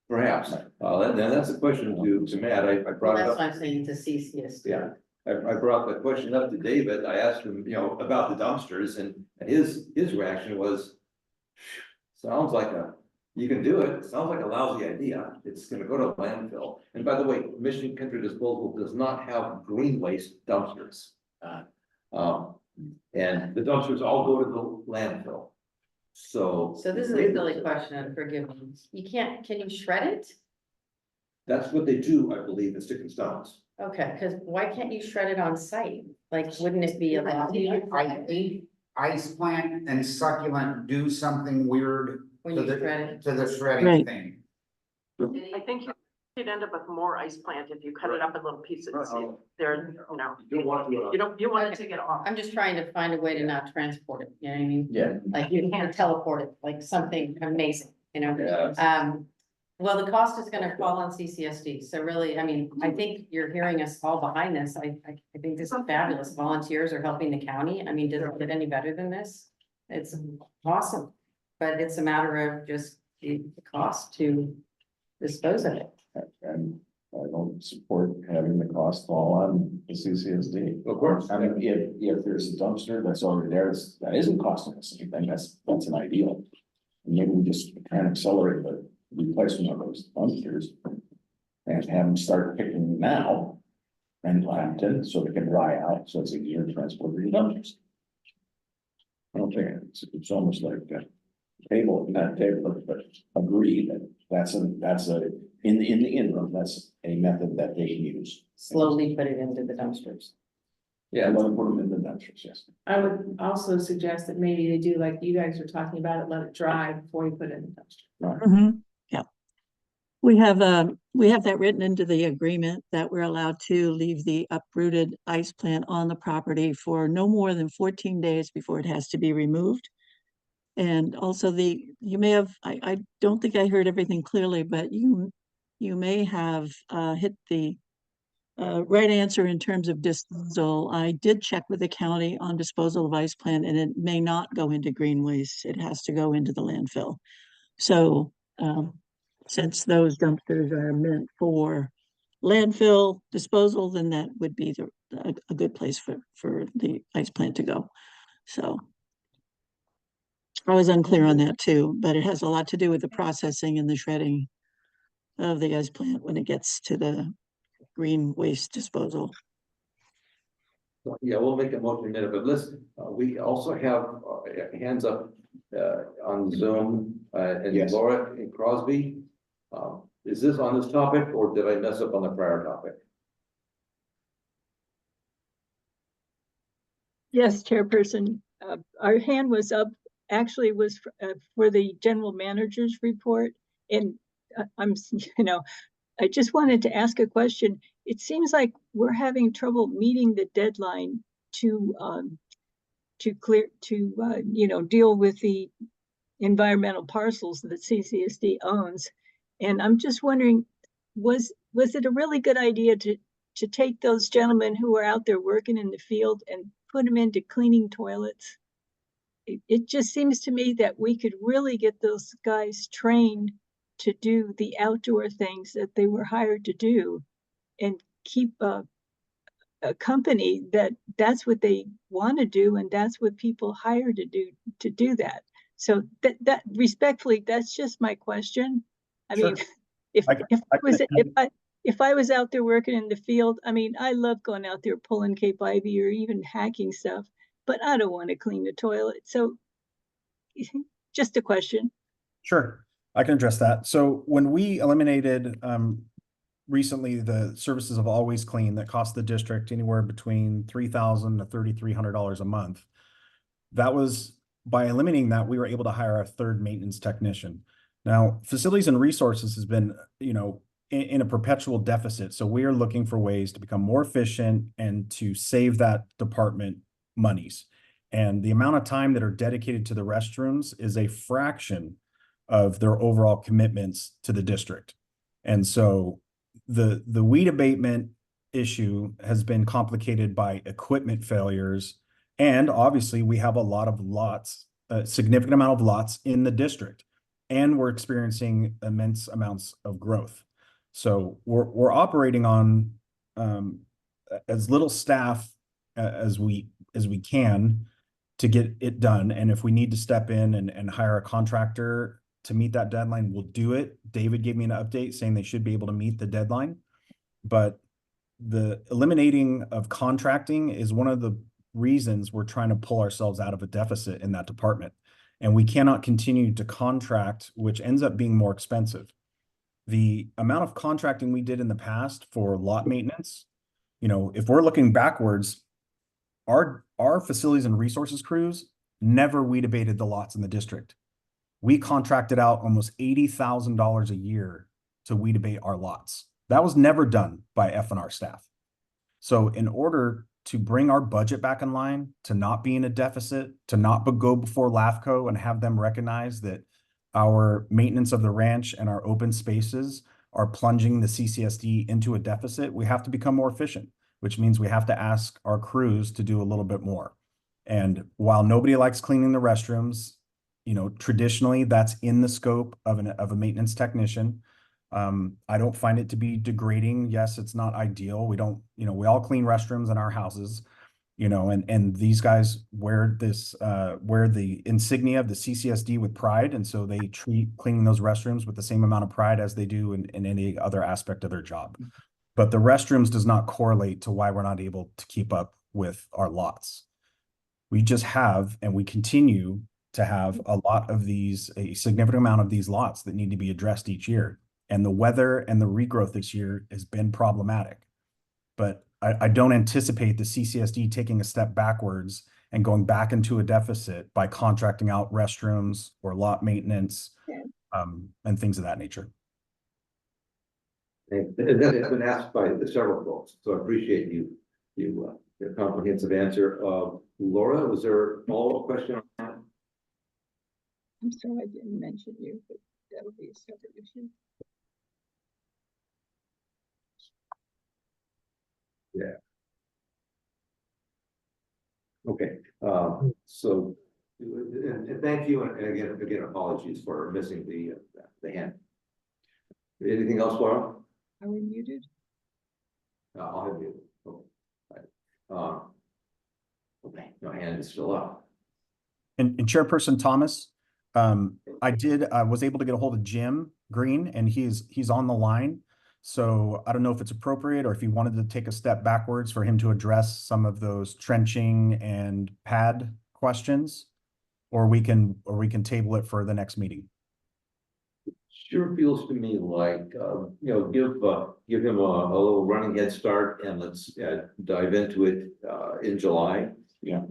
perhaps, then that's a question to Matt. I Well, brought it that's up. why I'm saying it's a CCSD. Yeah, I brought the question up to David. I asked him, you know, about the dumpsters, and his reaction was, sounds like you can do it. Sounds like a lousy idea. It's gonna go to landfill. And by the way, Michigan Country Disposal does not have green waste dumpsters. And the dumpsters all go to the landfill. So. So this is a silly question, and forgive me. Can you shred it? That's what they do, I believe, in Stick and Stones. Okay, because why can't you shred it on site? Like, wouldn't it be a lot easier I think ice plant and succulent do something weird when to you shred it? the shredding Right. thing. I think you'd end up with more ice plant if you cut it up in little pieces. Right. They're, you know, You don't want to. you want to take it off. I'm just trying to find a way to not transport it, you know what I mean? Yeah. Like you can't teleport it, like something amazing, you know? Yeah. Well, the cost is gonna fall on CCSD, so really, I mean, I think you're hearing us all behind this. I think this is fabulous. Volunteers are helping the county. I mean, does it get any better than this? It's awesome, but it's a matter of just the cost to dispose of it. And I don't support having the cost fall on the CCSD. Of course. I mean, if there's a dumpster that's already there, that isn't costing us anything, that's an ideal. And maybe we just try and accelerate the replacement of those dumpsters. And have them start picking them now. And Lampton, so they can dry out, so it's easier to transport the dumpsters. I don't think it's almost like a table, not table, but agree that that's in the interim, that's a method that they can use. Slowly put it into the dumpsters. Yeah, And let them put them in the dumpsters, yes. I would also suggest that maybe they do like you guys were talking about it, let it dry before you put it in the dumpster. Mhm. Yeah. We have that written into the agreement that we're allowed to leave the uprooted ice plant on the property for no more than 14 days before it has to be removed. And also you may have, I don't think I heard everything clearly, but you may have hit the right answer in terms of disposal. I did check with the county on disposal of ice plant, and it may not go into green waste. It has to go into the landfill. So since those dumpsters are meant for landfill disposal, then that would be a good place for the ice plant to go. So I was unclear on that too, but it has a lot to do with the processing and the shredding of the ice plant when it gets to the green waste disposal. Yeah, we'll make a motion in a minute, but listen, we also have hands up on Zoom, and Yes. Laura and Crosby. Is this on this topic, or did I mess up on the prior topic? Yes, Chairperson, our hand was up, actually was for the general manager's report. And I just wanted to ask a question. It seems like we're having trouble meeting the deadline to deal with the environmental parcels that CCSD owns. And I'm just wondering, was it a really good idea to take those gentlemen who are out there working in the field and put them into cleaning toilets. It just seems to me that we could really get those guys trained to do the outdoor things that they were hired to do and keep a company that's what they want to do, and that's what people hire to do that. So that respectfully, that's just my question. I Sure. mean, if I if I was out there working in the field, I mean, I love going out there pulling Cape Ivy or even hacking stuff, but I don't want to clean the toilet. So just a question. Sure, I can address that. So when we eliminated recently the services of Always Clean that cost the district anywhere between $3,000 to $3,300 a month, that was by eliminating that we were able to hire a third maintenance technician. Now, facilities and resources has been, in a perpetual deficit. So we are looking for ways to become more efficient and to save that department monies. And the amount of time that are dedicated to the restrooms is a fraction of their overall commitments to the district. And so the weed abatement issue has been complicated by equipment failures. And obviously we have a lot of lots, a significant amount of lots in the district, and we're experiencing immense amounts of growth. So we're operating on as little staff as we can to get it done. And if we need to step in and hire a contractor to meet that deadline, we'll do it. David gave me an update saying they should be able to meet the deadline. But the eliminating of contracting is one of the reasons we're trying to pull ourselves out of a deficit in that department. And we cannot continue to contract, which ends up being more expensive. The amount of contracting we did in the past for lot maintenance, if we're looking backwards, our facilities and resources crews never weed abated the lots in the district. We contracted out almost $80,000 a year to weed abate our lots. That was never done by F&R staff. So in order to bring our budget back in line, to not be in a deficit, to not go before LAFCO and have them recognize that our maintenance of the ranch and our open spaces are plunging the CCSD into a deficit, we have to become more efficient, which means we have to ask our crews to do a little bit more. And while nobody likes cleaning the restrooms, traditionally that's in the scope of a maintenance technician. I don't find it to be degrading. Yes, it's not ideal. We don't, we all clean restrooms in our houses, and these guys wear the insignia of the CCSD with pride. And so they treat cleaning those restrooms with the same amount of pride as they do in any other aspect of their job. But the restrooms does not correlate to why we're not able to keep up with our lots. We just have, and we continue to have a significant amount of these lots that need to be addressed each year. And the weather and the regrowth this year has been problematic. But I don't anticipate the CCSD taking a step backwards and going back into a deficit by contracting out restrooms or lot maintenance, and things of that nature. And that has been asked by several folks, so I appreciate your comprehensive answer. Laura, was there a follow-up question on that? I'm sorry I didn't mention you, but that'll be a separate issue. Yeah. Okay, so and thank you, and again, apologies for missing the hand. Anything else, Laura? Are we muted? I'll have you. Okay. Okay, my hand is still up. And Chairperson Thomas, I was able to get a hold of Jim Green, and he's on the line. So I don't know if it's appropriate or if you wanted to take a step backwards for him to address some of those trenching and pad questions, or we can table it for the next meeting. Sure feels to me like, give him a little running head start, and let's dive into it in July. Yeah,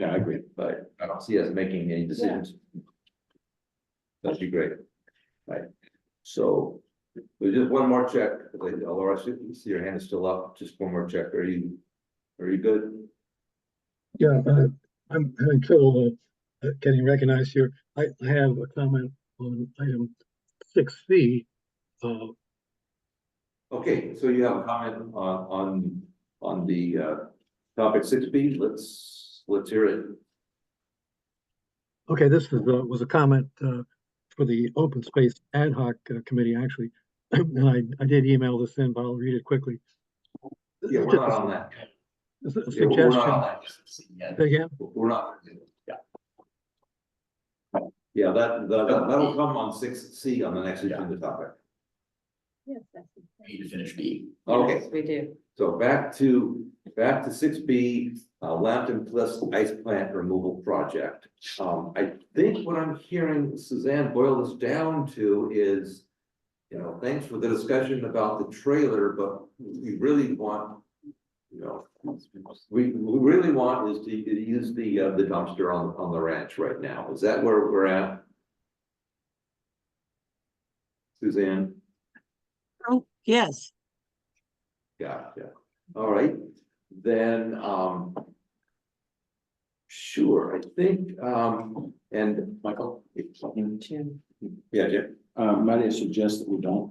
I agree. But I don't see us making any decisions. That'd be great. Right. So there's just one more check. Laura, see your hand is still up. Just one more check. Are you good? Yeah, I'm having trouble getting recognized here. I have a comment on item 6C. Okay, so you have a comment on the topic 6B. Let's let's hear it. Okay, this was a comment for the open space ad hoc committee, actually. And I did email this in, but I'll read it quickly. Yeah, we're not on that. It's a Yeah, we're not suggestion. on that. Say again? We're not. Yeah, that'll come on 6C on the next agenda topic. Yes, that's. Need to finish B. Okay, Yes, we do. so back to 6B, Lambton Plus Ice Plant Removal Project. I think what I'm hearing Suzanne boil this down to is, you know, thanks for the discussion about the trailer, but we really want, you know, we really want is to use the dumpster on the ranch right now. Is that where we're at? Suzanne? Oh, yes. Gotcha. All right, then, sure, I think, and Michael? Jim. yeah, Jim. Might I suggest that we don't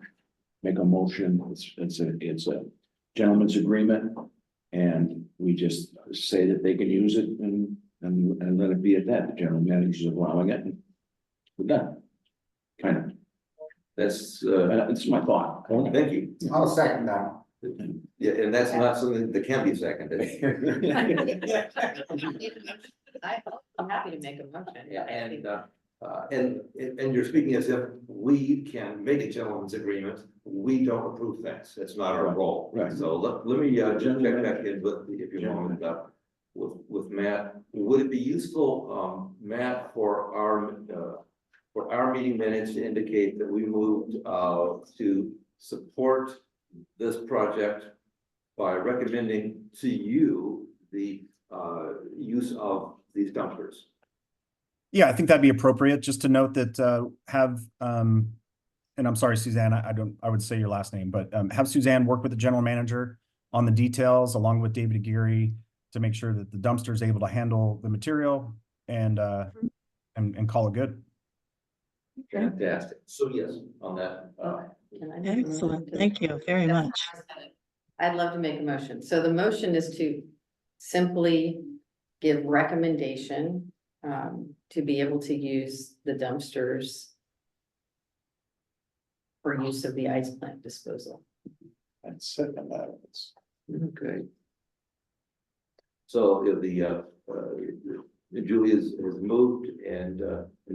make a motion, it's a gentleman's agreement. And we just say that they can use it and let it be at that, the general manager is allowing it. And we're done. Kind of, that's my thought. Thank you. I'll second that. Yeah, and that's not something that can be seconded. I'm happy to make a motion. Yeah, and you're speaking as if we can make a gentleman's agreement. We don't approve things. It's not our role. Right. So let me just check back in with, if you want, with Matt. Would it be useful, Matt, for our meeting minutes to indicate that we moved to support this project by recommending to you the use of these dumpsters? Yeah, I think that'd be appropriate, just to note that and I'm sorry, Suzanne, I would say your last name, but have Suzanne work with the general manager on the details along with David Aguirre to make sure that the dumpster is able to handle the material and call it good. Fantastic. So yes, on that. Can I make a motion Excellent. to- Thank you very That's much. how I said it. I'd love to make a motion. So the motion is to simply give recommendation to be able to use the dumpsters for use of the ice plant disposal. I'd second that. Okay. So Julie has moved and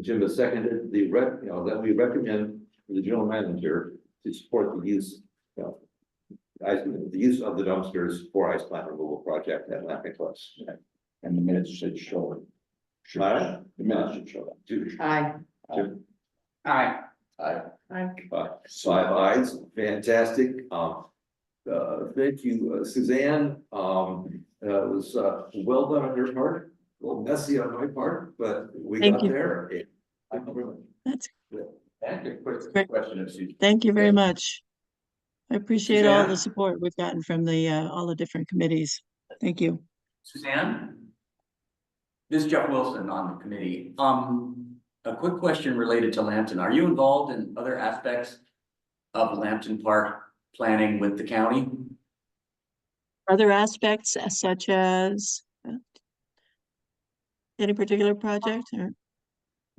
Jim has seconded that we recommend the general manager to support the use, the use of the dumpsters for ice plant removal project at Laughing Cliffs. And the minutes should show it. Aye. The minutes should show that. Judy. Aye. Jim. Aye. Aye. Aye. 5 ayes, fantastic. Thank you, Suzanne. It was well done on your part, a little messy on my part, but we Thank got you. there. That's And a quick Great. question of Susan. Thank you very much. I appreciate all the Suzanne? support we've gotten from the all the different committees. Thank you. Suzanne? This is Jeff Wilson on the committee. A quick question related to Lambton. Are you involved in other aspects of Lambton Park planning with the county? Other aspects such as any particular project or?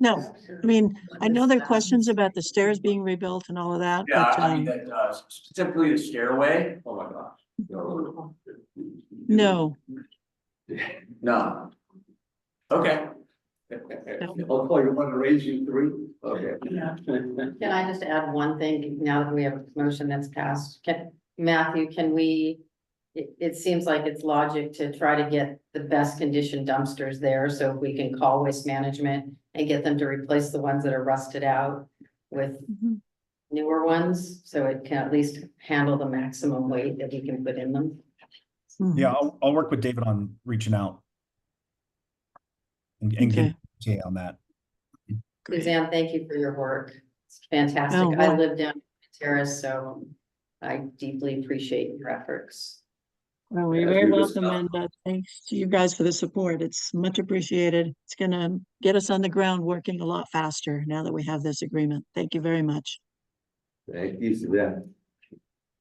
No, I mean, I know there are questions about the stairs being rebuilt and all of that, Yeah, but I mean, that, specifically the stairway. Oh my gosh. No. no. No. Okay. I'll call you one to raise you 3. Okay. Can I just add one thing now that we have a motion that's passed? Matthew, can we, it seems like it's logic to try to get the best condition dumpsters there. So if we can call waste management and get them to replace the ones that are rusted out with Mhm. newer ones, so it can at least handle the maximum weight that we can put in them. Mhm. Yeah, I'll work with David on reaching out and Okay. get on that. Great. Suzanne, thank you for your work. It's fantastic. Oh, I well. live down Terrace, so I deeply appreciate your efforts. Well, you're As very we welcome, discussed. and thanks to you guys for the support. It's much appreciated. It's gonna get us on the ground working a lot faster now that we have this agreement. Thank you very much. Thank you, Suzanne.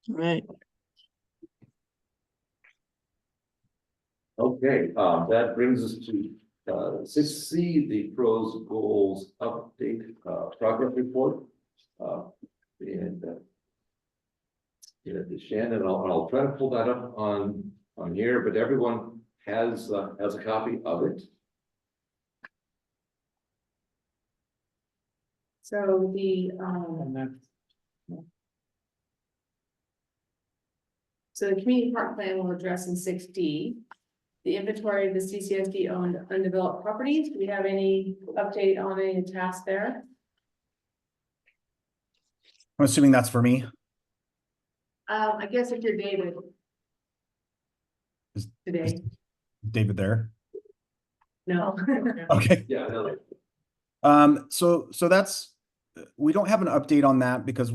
All right. Okay, that brings us to, 6C, the pros goals update, progress report. And, Shannon, I'll try to pull that up on here, but everyone has a copy of it. So the, so the community park plan will address in 6D. The inventory of the CCSD owned undeveloped properties. Do we have any update on any tasks there? I'm assuming that's for me. I guess if you're David. Is- Today, David there. no. Okay. Yeah, no, So that's, we don't have an update on that because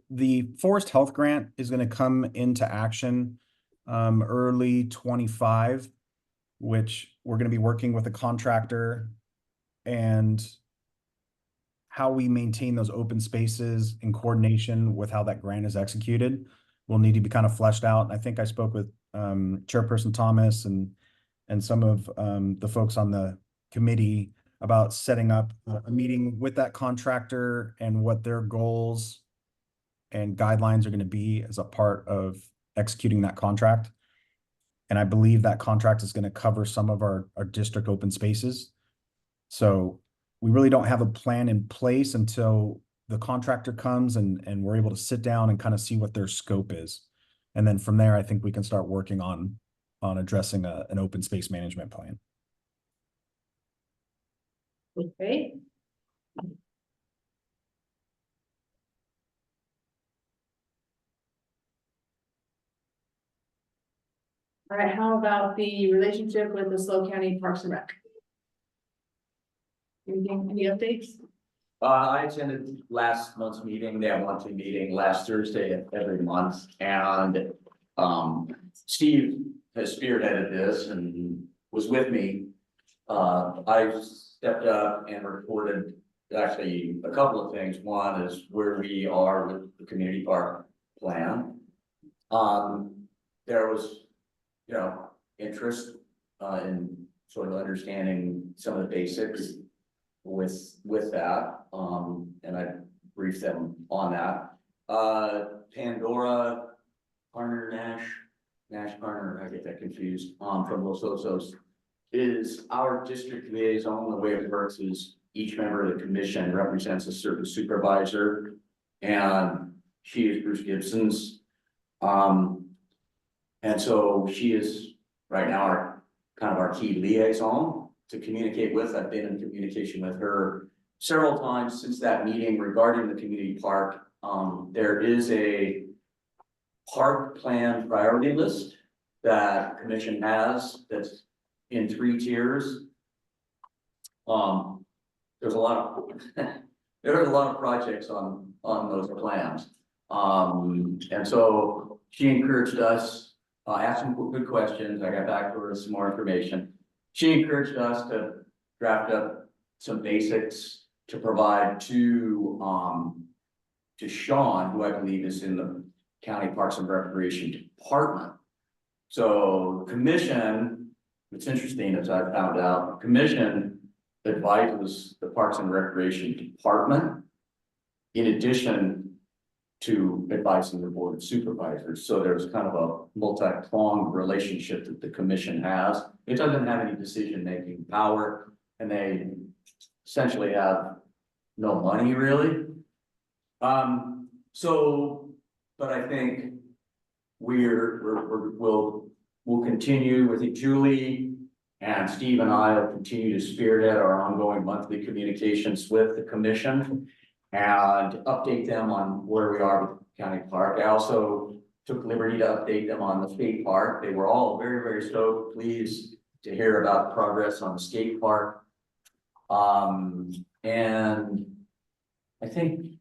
the Forest Health Grant is gonna come into action early 25, which we're gonna be working with a contractor, and how we maintain those open spaces in coordination with how that grant is executed will need to be kind of fleshed out. I think I spoke with Chairperson Thomas and some of the folks on the committee about setting up a meeting with that contractor and what their goals and guidelines are going to be as a part of executing that contract. And I believe that contract is going to cover some of our district open spaces. So we really don't have a plan in place until the contractor comes and we're able to sit down and kind of see what their scope is. And then from there, I think we can start working on addressing an open space management plan. Okay. All right, how about the relationship with the SLO County Parks and Rec? Anything, any updates? I attended last month's meeting. They have a monthly meeting last Thursday every month, and Steve has spearheaded this and was with me. I stepped up and reported actually a couple of things. One is where we are with the community park plan. There was, interest in sort of understanding some of the basics with that, and I briefed them on that. Pandora, Nash Partner, I get that confused, from Los Osos, is our district liaison. The way it works is each member of the commission represents a certain supervisor, and she is Bruce Gibson's. And so she is right now our key liaison to communicate with. I've been in communication with her several times since that meeting regarding the community park. There is a park plan priority list that the commission has that's in 3 tiers. There's a lot of projects on those plans. And so she encouraged us, asked some good questions. I got back to her with some more information. She encouraged us to draft up some basics to provide to Sean, who I believe is in the County Parks and Recreation Department. So the commission, it's interesting as I found out, the commission advises the Parks and Recreation Department in addition to advising the board of supervisors. So there's kind of a multi-pronged relationship that the commission has. It doesn't have any decision-making power, and they essentially have no money really. But I think we'll continue with it. Julie and Steve and I will continue to spearhead our ongoing monthly communications with the commission and update them on where we are with the county park. I also took liberty to update them on the skate park. They were all very, very stoked, pleased to hear about progress on the skate park. And I think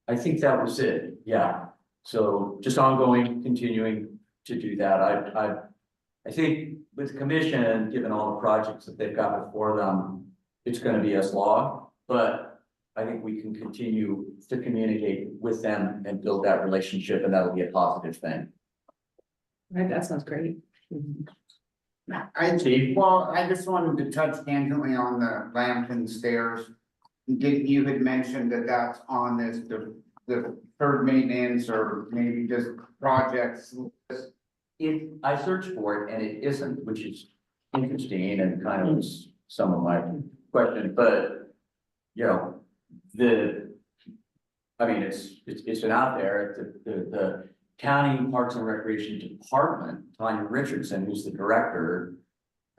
that was it. Yeah. So just ongoing, continuing to do that. I think with the commission, given all the projects that they've got before them, it's going to be a slog, but I think we can continue to communicate with them and build that relationship, and that'll be a positive thing. Right, that sounds great. Steve? Well, I just wanted to touch tangentially on the Lambton stairs. You had mentioned that that's on this, the third maintenance or maybe just projects. I searched for it and it isn't, which is interesting and kind of was some of my question, but, you know, I mean, it's been out there, the County Parks and Recreation Department, Tanya Richardson, who's the director,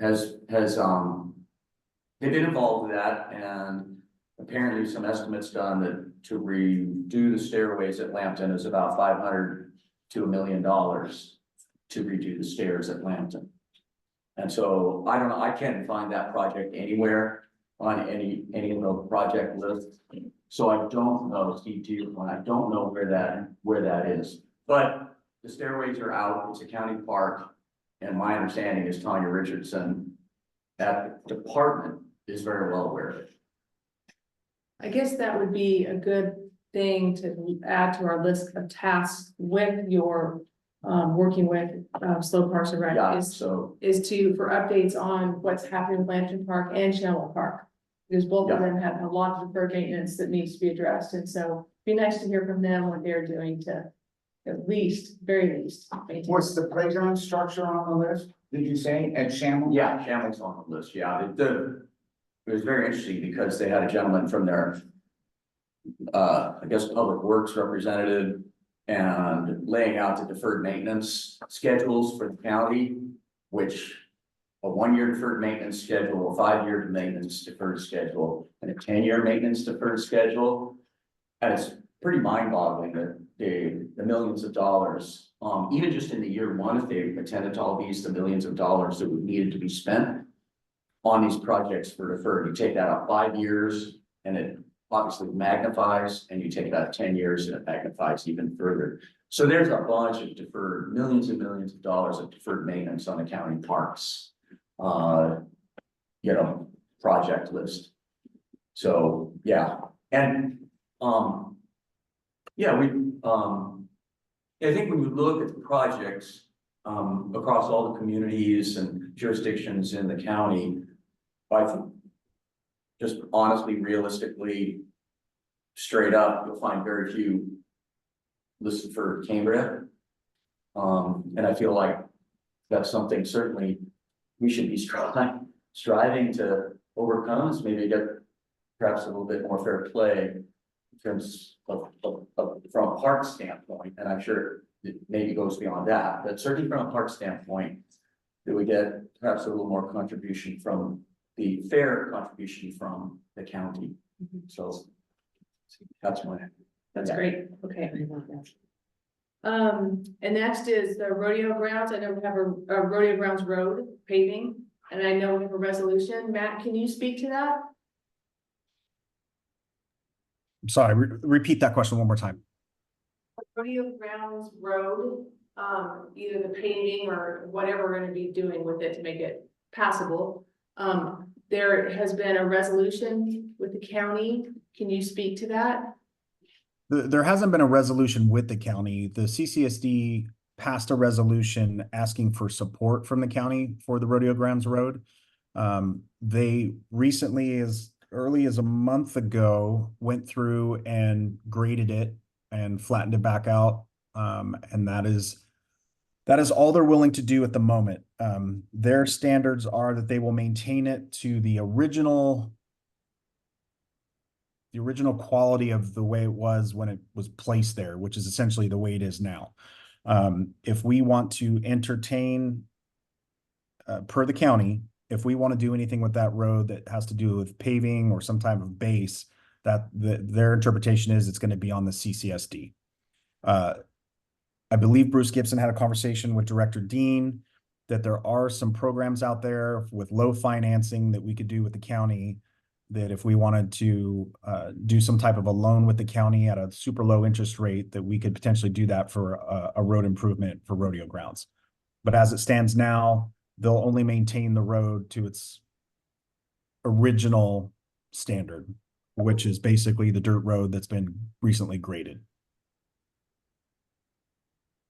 has, they've been involved with that, and apparently some estimates done that to redo the stairways at Lambton is about $500 to $1 million to redo the stairs at Lambton. And so, I don't know, I can't find that project anywhere on any of the project lists. So I don't know, Steve, to your point, I don't know where that is. But the stairways are out, it's a county park, and my understanding is Tanya Richardson at the department is very well aware of it. I guess that would be a good thing to add to our list of tasks with your, working with, Slow Parks and Rec Yeah, is so, for updates on what's happening with Lantern Park and Channel Park. Because both of them have a lot of deferred maintenance that needs to be addressed, and so it'd be nice to hear from them what they're doing to very least. maintain. What's the playground structure on the list? Did you say at Shamel? yeah, Shamrock's on the list, yeah, it was very interesting because they had a gentleman from their, I guess, Public Works representative and laying out the deferred maintenance schedules for the county, which a 1-year deferred maintenance schedule, a 5-year maintenance deferred schedule, and a 10-year maintenance deferred schedule. And it's pretty mind-boggling that the millions of dollars, even just in the year one, if they attended to all these, the millions of dollars that would needed to be spent on these projects for deferred. You take that out 5 years and it obviously magnifies, and you take it out 10 years and it magnifies even further. So there's a bunch of deferred, millions and millions of dollars of deferred maintenance on the county parks, project list. So, yeah, and, I think when you look at the projects, across all the communities and jurisdictions in the county, I think just honestly, realistically, straight up, you'll find very few listed for Cambria. And I feel like that's something certainly we should be striving to overcome, is maybe get perhaps a little bit more fair play in terms of from a park standpoint, and I'm sure it maybe goes beyond that, but certainly from a park standpoint, that we get perhaps a little more contribution from the fair contribution from the county. So that's That's great, okay. And next is the rodeo grounds. I know we have a rodeo grounds road paving, and I know we have a resolution. Matt, can you speak to that? Sorry, repeat that question one more time. Rodeo grounds road, either the paving or whatever we're gonna be doing with it to make it passable. There has been a resolution with the county. Can you speak to that? There hasn't been a resolution with the county. The CCSD passed a resolution asking for support from the county for the Rodeo Grounds Road. They recently, as early as a month ago, went through and graded it and flattened it back out. And that is all they're willing to do at the moment. Their standards are that they will maintain it to the original quality of the way it was when it was placed there, which is essentially the way it is now. If we want to entertain, per the county, if we want to do anything with that road that has to do with paving or some type of base, their interpretation is it's going to be on the CCSD. I believe Bruce Gibson had a conversation with Director Dean that there are some programs out there with low financing that we could do with the county, that if we wanted to do some type of a loan with the county at a super low interest rate, that we could potentially do that for a road improvement for rodeo grounds. But as it stands now, they'll only maintain the road to its original standard, which is basically the dirt road that's been recently graded.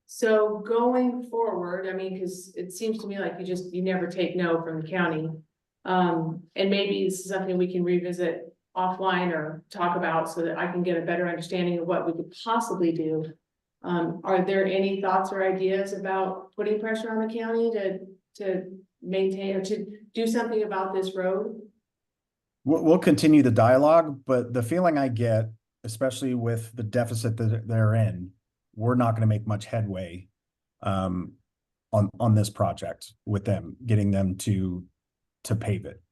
So going forward, I mean, because it seems to me like you never take no from the county. And maybe this is something we can revisit offline or talk about so that I can get a better understanding of what we could possibly do. Are there any thoughts or ideas about putting pressure on the county to maintain or to do something about this road? We'll continue the dialogue, but the feeling I get, especially with the deficit that they're in, we're not gonna make much headway on this project with them, getting them to pave it.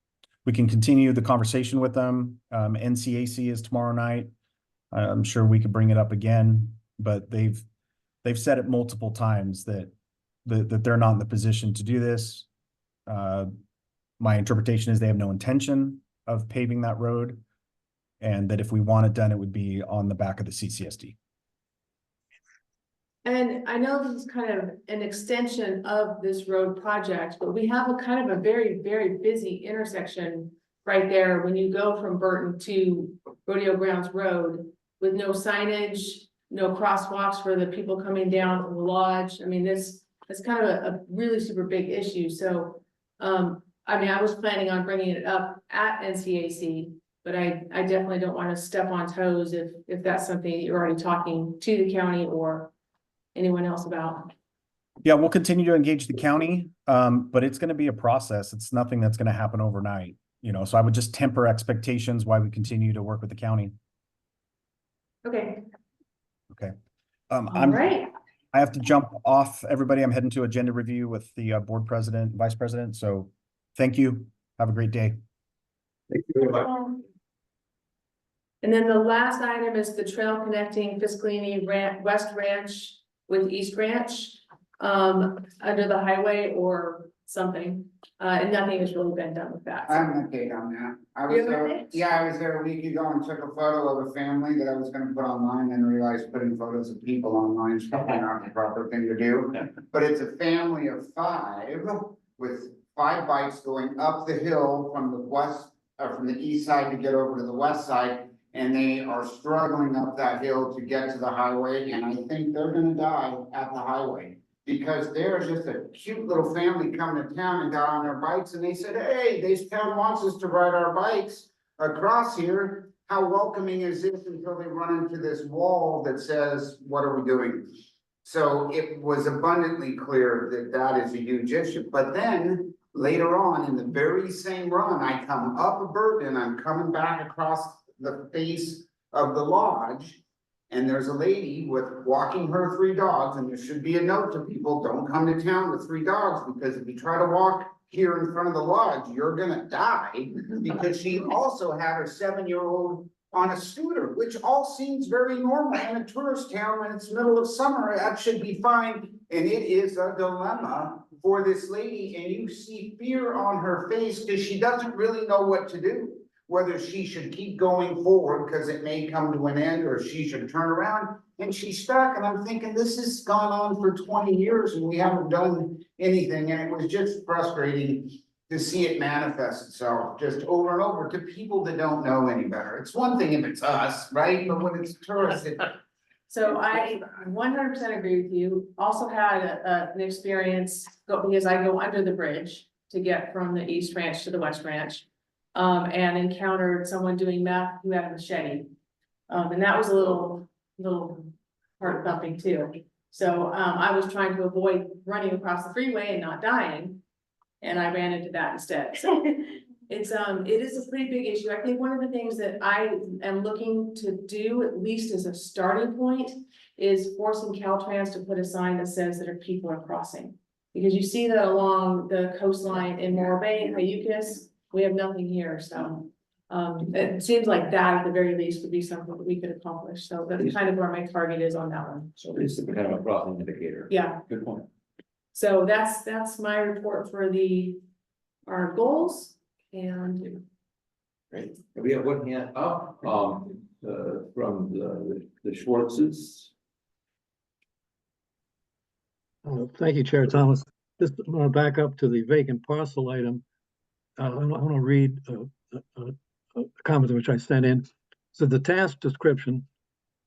We can continue the conversation with them. NCAC is tomorrow night. I'm sure we could bring it up again, but they've said it multiple times that they're not in the position to do this. My interpretation is they have no intention of paving that road, and that if we want it done, it would be on the back of the CCSD. And I know this is kind of an extension of this road project, but we have a kind of a very, very busy intersection right there when you go from Burton to Rodeo Grounds Road with no signage, no crosswalks for the people coming down from the lodge. I mean, that's kind of a really super big issue. So, I mean, I was planning on bringing it up at NCAC, but I definitely don't want to step on toes if that's something that you're already talking to the county or anyone else about. Yeah, we'll continue to engage the county, but it's going to be a process. It's nothing that's going to happen overnight, you know, so I would just temper expectations while we continue to work with the county. Okay. Okay. All right. I have to jump off, everybody. I'm heading to agenda review with the board president, vice president. So thank you. Have a great day. Thank you very much. And then the last item is the trail connecting Fiscalini West Ranch with East Ranch, under the highway or something. And nothing has really been done with that. I have an update on that. I You was have an there, update? yeah, I was there a week ago and took a photo of a family that I was gonna put online and realized putting photos of people online is probably not the proper thing to do. But it's a family of 5 with 5 bikes going up the hill from the west, from the east side to get over to the west side. And they are struggling up that hill to get to the highway, and I think they're gonna die at the highway. Because they're just a cute little family coming to town and got on their bikes, and they said, hey, this town wants us to ride our bikes across here. How welcoming is this? Until they run into this wall that says, what are we doing? So it was abundantly clear that that is a huge issue. But then later on in the very same run, I come up a Burton, I'm coming back across the face of the lodge, and there's a lady with walking her 3 dogs, and there should be a note to people, don't come to town with 3 dogs, because if you try to walk here in front of the lodge, you're gonna die. Because she also had her 7-year-old on a scooter, which all seems very normal in a tourist town when it's middle of summer, that should be fine. And it is a dilemma for this lady, and you see fear on her face because she doesn't really know what to do. Whether she should keep going forward because it may come to an end, or she should turn around, and she's stuck. And I'm thinking, this has gone on for 20 years and we haven't done anything. And it was just frustrating to see it manifest itself just over and over to people that don't know any better. It's one thing if it's us, right? But when it's tourists, So I 100% agree with you. Also had an experience because I go under the bridge to get from the East Ranch to the West Ranch. And encountered someone doing meth who had a machete. And that was a little heart thumping too. So, I was trying to avoid running across the freeway and not dying. And I ran into that instead. So it is a pretty big issue. I think one of the things that I am looking to do, at least as a starting point, is forcing Caltrans to put a sign that says that people are crossing. Because you see that along the coastline in Morro Bay and Cayucas. We have nothing here, so, it seems like that at the very least would be something that we could accomplish, so that's kind of where my target is on that one. So it's kind of a crossing indicator. Yeah, Good point. so that's my report for our goals, and Great. We have one hand up, from the Schwartzes. Thank you, Chair Thomas. Just back up to the vacant parcel item. I want to read a comment which I sent in. So the task description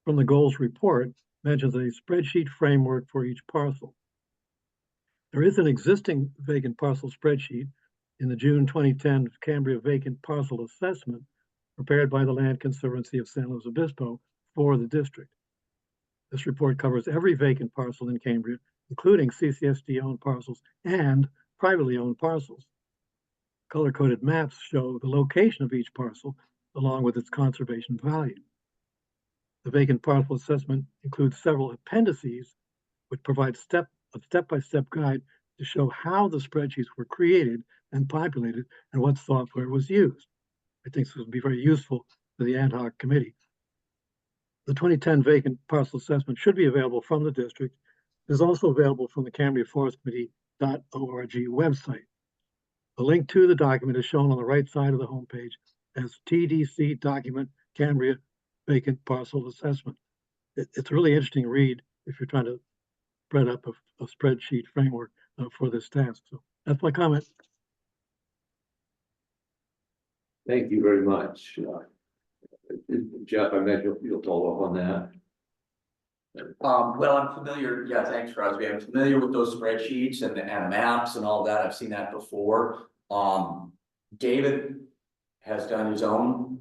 from the goals report mentions a spreadsheet framework for each parcel. There is an existing vacant parcel spreadsheet in the June 2010 Cambria vacant parcel assessment prepared by the Land Conservancy of San Luis Obispo for the district. This report covers every vacant parcel in Cambria, including CCSD owned parcels and privately owned parcels. Color-coded maps show the location of each parcel along with its conservation value. The vacant parcel assessment includes several appendices which provide a step-by-step guide to show how the spreadsheets were created and populated and what software was used. I think this would be very useful to the ad hoc committee. The 2010 vacant parcel assessment should be available from the district. It is also available from the Cambria Forest Committee.org website. The link to the document is shown on the right side of the homepage as TDC document Cambria vacant parcel assessment. It's a really interesting read if you're trying to spread up a spreadsheet framework for this task. So that's my comment. Thank you very much. Jeff, I imagine you'll follow up on that. Well, I'm familiar, yeah, thanks, Crosby. I'm familiar with those spreadsheets and maps and all that. I've seen that before. David has done his own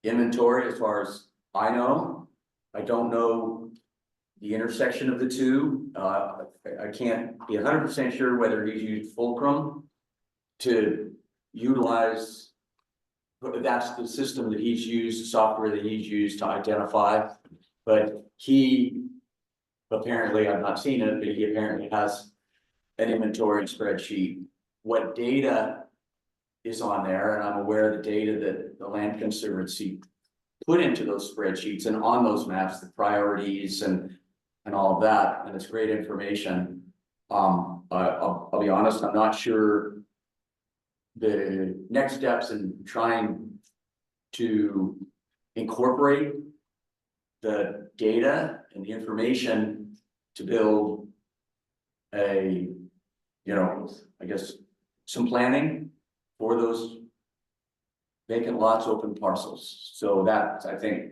inventory as far as I know. I don't know the intersection of the two. I can't be 100% sure whether he's used Fulcrum to utilize, that's the system that he's used, the software that he's used to identify. But he apparently, I've not seen it, but he apparently has an inventory spreadsheet. What data is on there, and I'm aware of the data that the Land Conservancy put into those spreadsheets and on those maps, the priorities and all of that, and it's great information. I'll be honest, I'm not sure the next steps in trying to incorporate the data and the information to build a, I guess, some planning for those vacant lots, open parcels. So that, I think,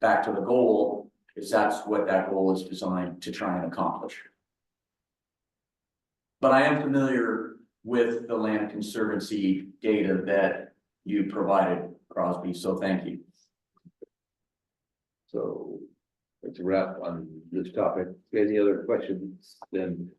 back to the goal, is that's what that goal is designed to try and accomplish. But I am familiar with the Land Conservancy data that you provided, Crosby, so thank you. So let's wrap on this topic. Any other questions? Then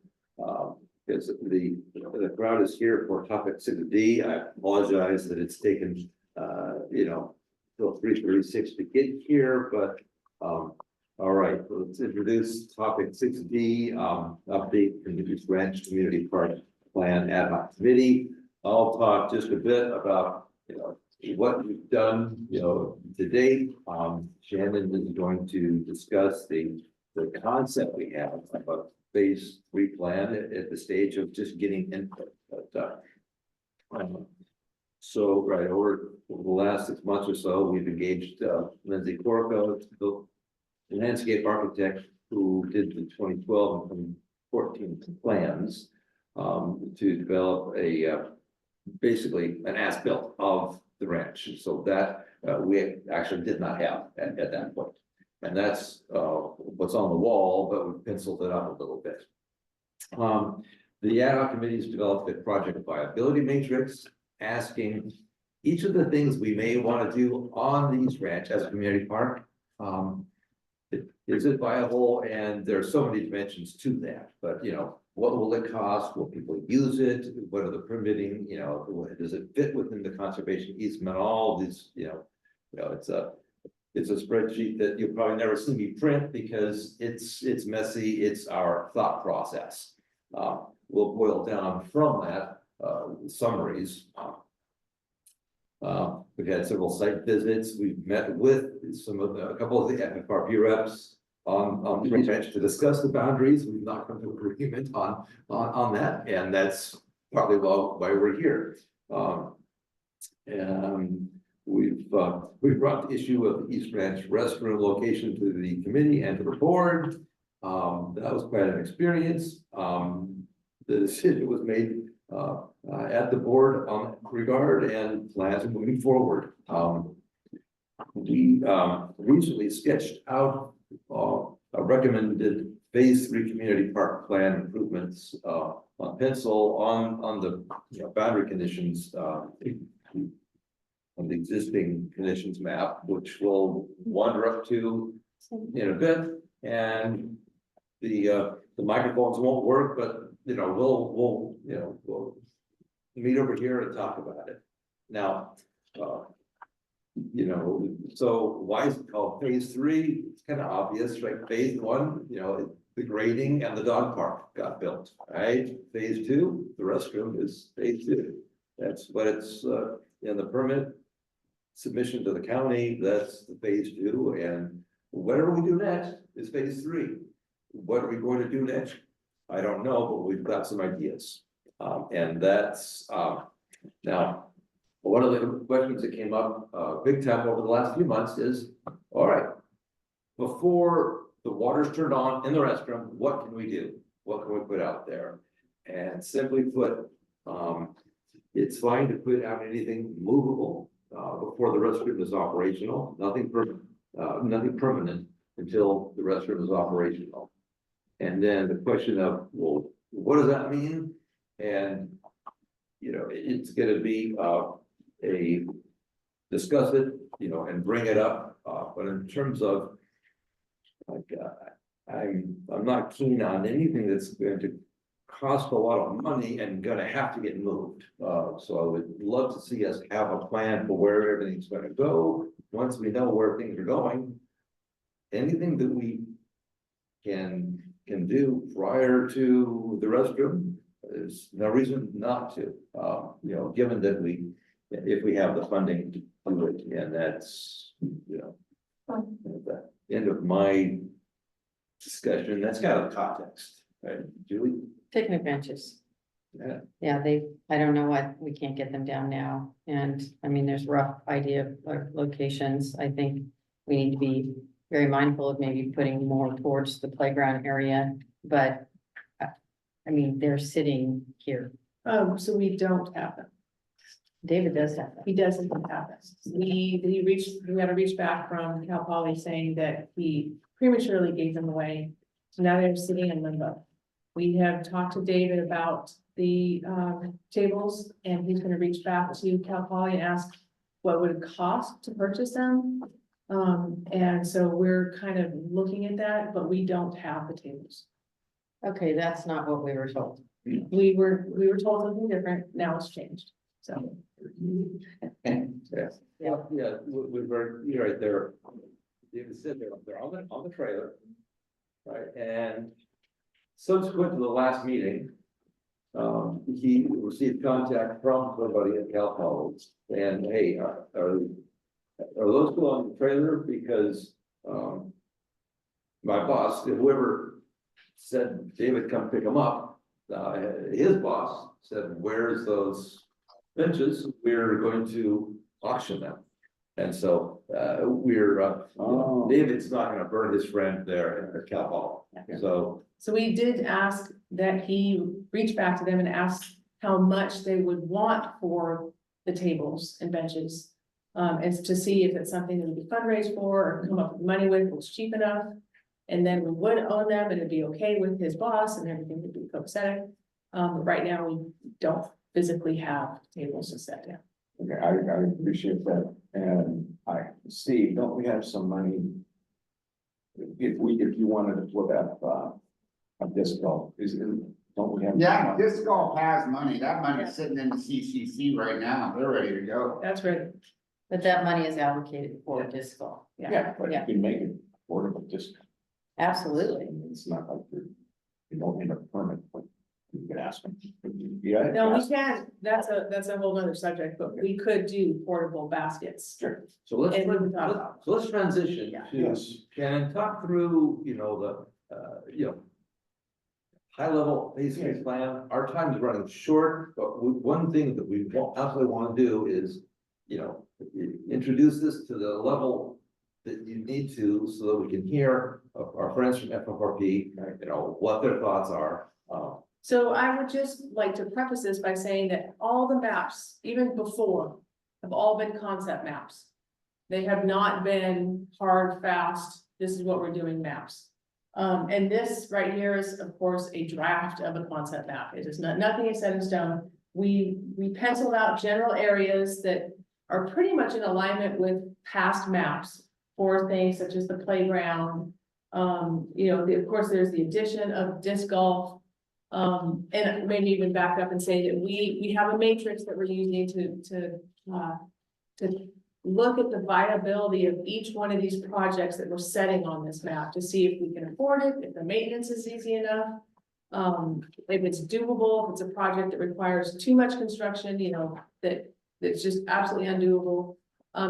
because the crowd is here for topic 6D. I apologize that it's taken till 3:36 to get here, but all right, let's introduce topic 6D, update from the East Ranch Community Park Plan Ad Hoc Committee. I'll talk just a bit about what we've done to date. Shannon is going to discuss the concept we have of a phase 3 plan at the stage of just getting input. But so right over the last 6 months or so, we've engaged Lindsay Corco, the landscape architect who did the 2012 and 2014 plans, to develop basically an as-built of the ranch. So that we actually did not have at that point. And that's what's on the wall, but we penciled it up a little bit. The ad hoc committee has developed a project viability matrix, asking each of the things we may want to do on these ranch as a community park. Is it viable? And there are so many dimensions to that, but what will it cost? Will people use it? What are the permitting? Does it fit within the conservation easement? All these, it's a spreadsheet that you'll probably never see me print because it's messy. It's our thought process. We'll boil down from that summaries. We've had several site visits. We've met with a couple of the FFRP reps on the ranch to discuss the boundaries. We've not come to agreement on that, and that's partly why we're here. And we've brought the issue of the East Ranch restroom location to the committee and to the board. That was quite an experience. The decision was made at the board on that regard, and plans are moving forward. We recently sketched out recommended phase 3 community park plan improvements, on pencil on the, you know, boundary conditions, on the existing conditions map, which we'll wander up to in a bit, and the microphones won't work, but, you know, we'll meet over here and talk about it. Now, you know, so why is it called phase 3? It's kind of obvious, right? Phase 1, you know, the grading and the dog park got built, right? Phase 2, the restroom is phase 2. That's what it's, in the permit submission to the county, that's the phase 2, and whatever we do next is phase 3. What are we going to do next? I don't know, but we've got some ideas. And that's, now, one of the questions that came up, big time over the last few months is, all right, before the water's turned on in the restroom, what can we do? What can we put out there? And simply put, it's fine to put out anything movable, before the restroom is operational, nothing permanent until the restroom is operational. And then the question of, well, what does that mean? And, you know, it's gonna be, discuss it, you know, and bring it up, but in terms of, like, I'm not keen on anything that's going to cost a lot of money and gonna have to get moved. So I would love to see us have a plan for where everything's gonna go. Once we know where things are going, anything that we can do prior to the restroom, there's no reason not to. You know, given that if we have the funding to do it, and that's, you know, the end of my discussion. That's kind of the context, right, Julie? Picnic benches. Yeah. Yeah, I don't know why we can't get them down now. And I mean, there's rough idea of locations. I think we need to be very mindful of maybe putting more towards the playground area, but I mean, they're sitting here. So we don't have them. David does have them. He doesn't have this. We had a reach back from Cal Poly saying that he prematurely gave them away. So now they're sitting in limbo. We have talked to David about the tables, and he's gonna reach back to Cal Poly and ask what would it cost to purchase them. And so we're kind of looking at that, but we don't have the tables. Okay, that's not what we were told. We were told something different, now it's changed, so. Yes. Yeah, you're right there. You said they're on the trailer. Right, and subsequent to the last meeting, he received contact from somebody at Cal Poly, and hey, are those still on the trailer? Because my boss, whoever said David come pick them up, his boss said, where's those benches? We're going to auction them. And so David's not gonna burn his friend there at Cal Hall. So we did ask that he reach back to them and ask how much they would want for the tables and benches. And to see if it's something that would be fundraised for or come up with money with, was cheap enough. And then we would own them and it'd be okay with his boss and everything would be copacetic. Right now, we don't physically have tables to set down. Okay, I appreciate that, and Steve, don't we have some money? If you wanted to put up, a disc golf, don't we have? Yeah, disc golf has money. That money's sitting in the CCC right now. They're ready to go. That's right. But that money is allocated for disc golf. Yeah, but you can make it affordable disc. Absolutely. It's not like you don't need a permit, but you can ask them. Yeah. No, we can't, that's a whole nother subject, but we could do portable baskets. Sure. So let's transition Yeah. to Yes. Shannon, talk through, you know, high level phase 3 plan. Our time is running short, but one thing that we absolutely want to do is, you know, introduce this to the level that you need to, so that we can hear our friends from FFRP, you know, what their thoughts are. So I would just like to preface this by saying that all the maps, even before, have all been concept maps. They have not been hard, fast, this is what we're doing maps. And this right here is, of course, a draft of a concept map. It is not, nothing is set in stone. We penciled out general areas that are pretty much in alignment with past maps for things such as the playground. Of course, there's the addition of disc golf. And maybe even back up and say that we have a matrix that we're using to look at the viability of each one of these projects that we're setting on this map to see if we can afford it, if the maintenance is easy enough. If it's doable, if it's a project that requires too much construction, that's just absolutely undoable.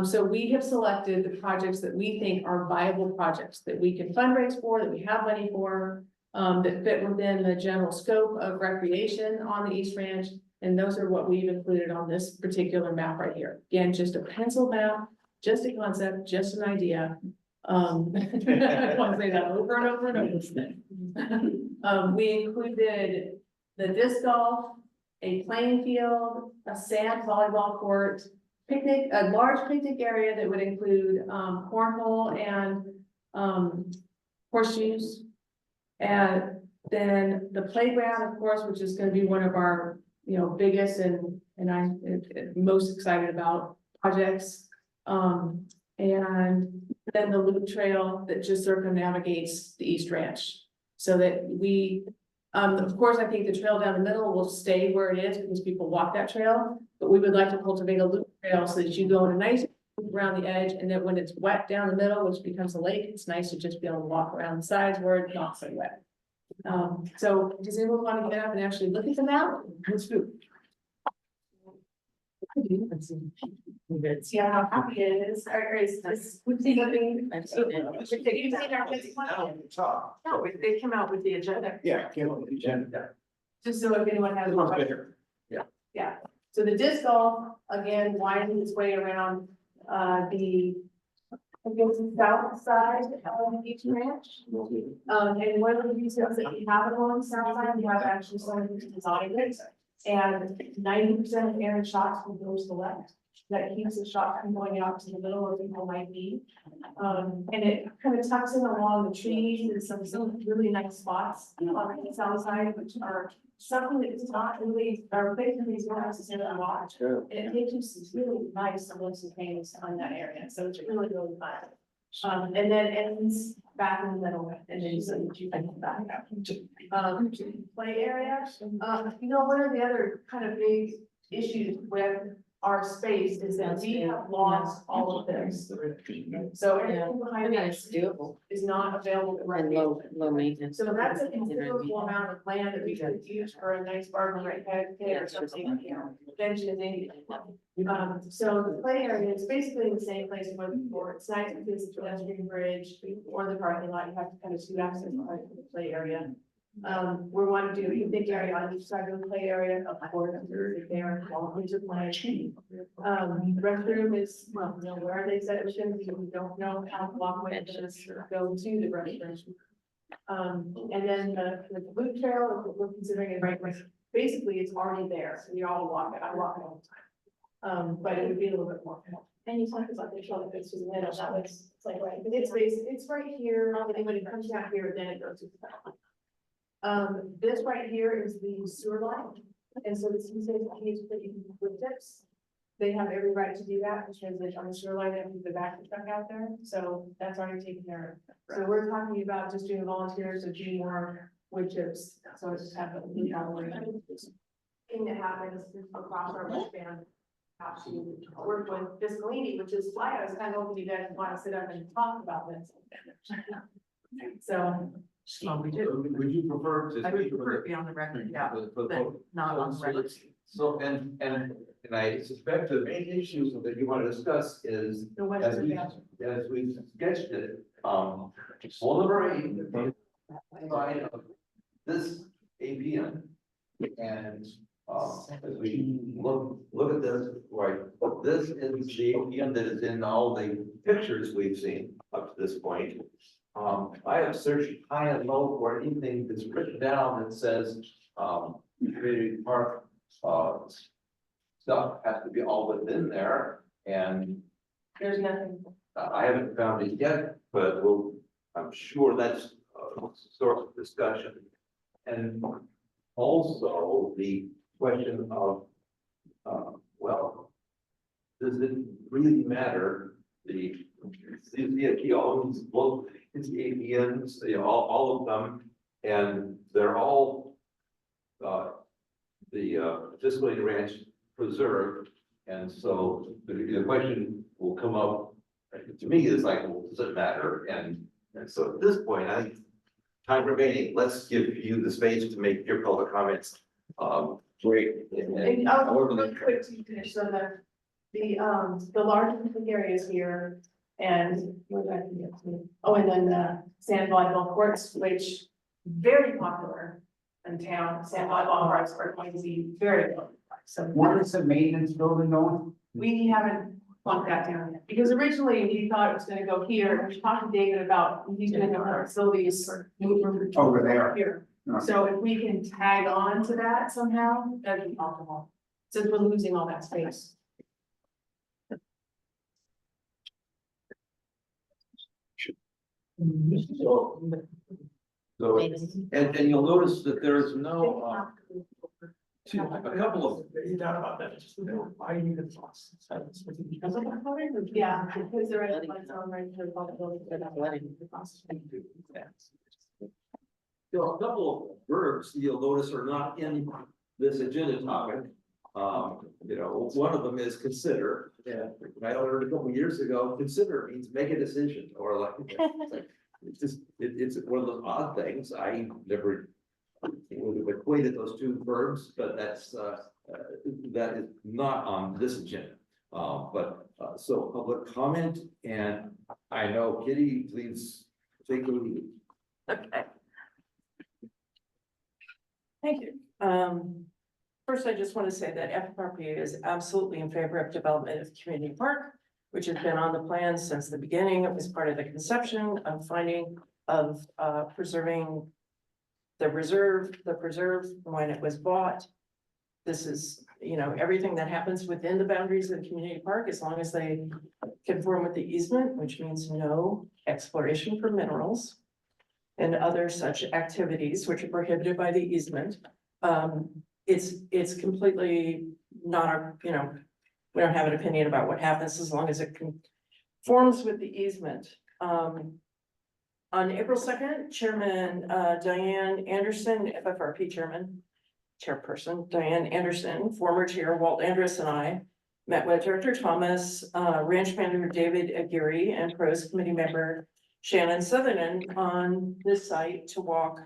So we have selected the projects that we think are viable projects that we can fundraise for, that we have money for, that fit within the general scope of recreation on the East Ranch. And those are what we've included on this particular map right here. Again, just a pencil map, just a concept, just an idea. I want to say that over and over and over. We included the disc golf, a playing field, a sand volleyball court, a large picnic area that would include cornhole and horseshoes. And then the playground, of course, which is going to be one of our biggest and I'm most excited about projects. And then the loop trail that just circumnavigates the East Ranch. So that we, of course, I think the trail down the middle will stay where it is because people walk that trail. But we would like to cultivate a loop trail so that you go in a nice loop around the edge, and then when it's wet down the middle, which becomes a lake, it's nice to just be able to walk around the sides where it's not so wet. So does anyone want to get up and actually look at the map? Let's do. See how happy it is, or is this, we've seen nothing. I've seen it. You've seen our kids' one? No, they came out with the agenda. Yeah, came up with the agenda. Just so if anyone has. It was bigger. Yeah, so the disc golf, again, winding its way around, I guess the south side of each ranch. And one of the details that we have along the south side, we have actually someone who's designed it. And 90% of Aaron's shots will go to the left. That keeps the shot from going out to the middle where people might be. And it kind of tucks in along the trees and some really nice spots on the south side, which are something that is not really, or basically is not necessarily watch. And it makes you some really nice and looks and things on that area. So it's really, really fun. And then ends back in the middle, and then you can back out. Play area. One of the other kind of big issues with our space is that we have lost all of this. So everything behind It's us doable is not available. and low maintenance. So that's a considerable amount of land that we could use for a nice barn right there or something, vegetation. So the play area is basically the same place as before. It's nice because it's a pedestrian bridge or the parking lot. You have to kind of scoot access to the play area. We want to do a big area on each side of the play area, of course, there, all of the play. Restroom is, where they said it should be, we don't know how long way it is to go to the restroom. And then the loop trail, we're considering it right, basically it's already there, so we all walk it, I walk it all the time. But it would be a little bit more. And you talked about the trail that goes to the middle, that was, it's like, right, it's right here, and when it comes down here, then it goes to the middle. This right here is the sewer line, and so this is with tips. They have every right to do that, because they're on the sewer line and the back of the truck out there, so that's already taken care of. So we're talking about just doing volunteers to do more wood chips, so it's just have a thing that happens across our lifespan. Have to work with Viscalini, which is why I was kind of hoping you guys want to sit up and talk about this. So. Would you prefer to? I would prefer to be on the record, yeah, but not on the record. So, and I suspect the main issues that you want to discuss is, as we sketched it, on number 8, side of this APM. And, as we look at this, right, this is the APM that is in all the pictures we've seen up to this point. I have searched high and low for anything that's written down that says, community park, stuff has to be all within there, and There's nothing. I haven't found it yet, but I'm sure that's source of discussion. And also the question of, well, does it really matter? The CSD owns both its ABNs, all of them, and they're all the fiscally ranch preserved. And so the question will come up to me is like, well, does it matter? And so at this point, I think time remaining, let's give you the space to make your public comments. Great. And I'll really quick to finish, so the large areas here, and what did I forget to? Oh, and then the sand volleyball courts, which very popular in town, sand volleyball courts are going to be very popular. So Where is the maintenance building going? we haven't plunked that down yet, because originally he thought it was gonna go here, and we talked to David about, he's gonna know our facilities Over there. here. Okay. So if we can tag on to that somehow, that'd be optimal, since we're losing all that space. So, and you'll notice that there's no, a couple of. About that, just why you need thoughts. Because of that. Yeah, because there is like some right to So a couple of verbs you'll notice are not in this agenda topic. One of them is consider. Yeah, I learned a couple years ago, consider means make a decision or like. It's just, it's one of those odd things. I never would have equated those two verbs, but that is not on this agenda. So public comment, and I know Kitty, please take the lead. Okay. Thank you. First, I just want to say that FFRP is absolutely in favor of development of the community park, which has been on the plan since the beginning. It was part of the conception of preserving the preserve when it was bought. This is, everything that happens within the boundaries of the community park, as long as they conform with the easement, which means no exploration for minerals and other such activities which are prohibited by the easement. It's completely not our, we don't have an opinion about what happens as long as it conforms with the easement. On April 2nd, Chairman Diane Anderson, FFRP Chairperson Diane Anderson, former Chair Walt Andrus, and I met with Director Thomas, Ranch Manager David Aguirre, and Pros Committee member Shannon Sutherland on this site to walk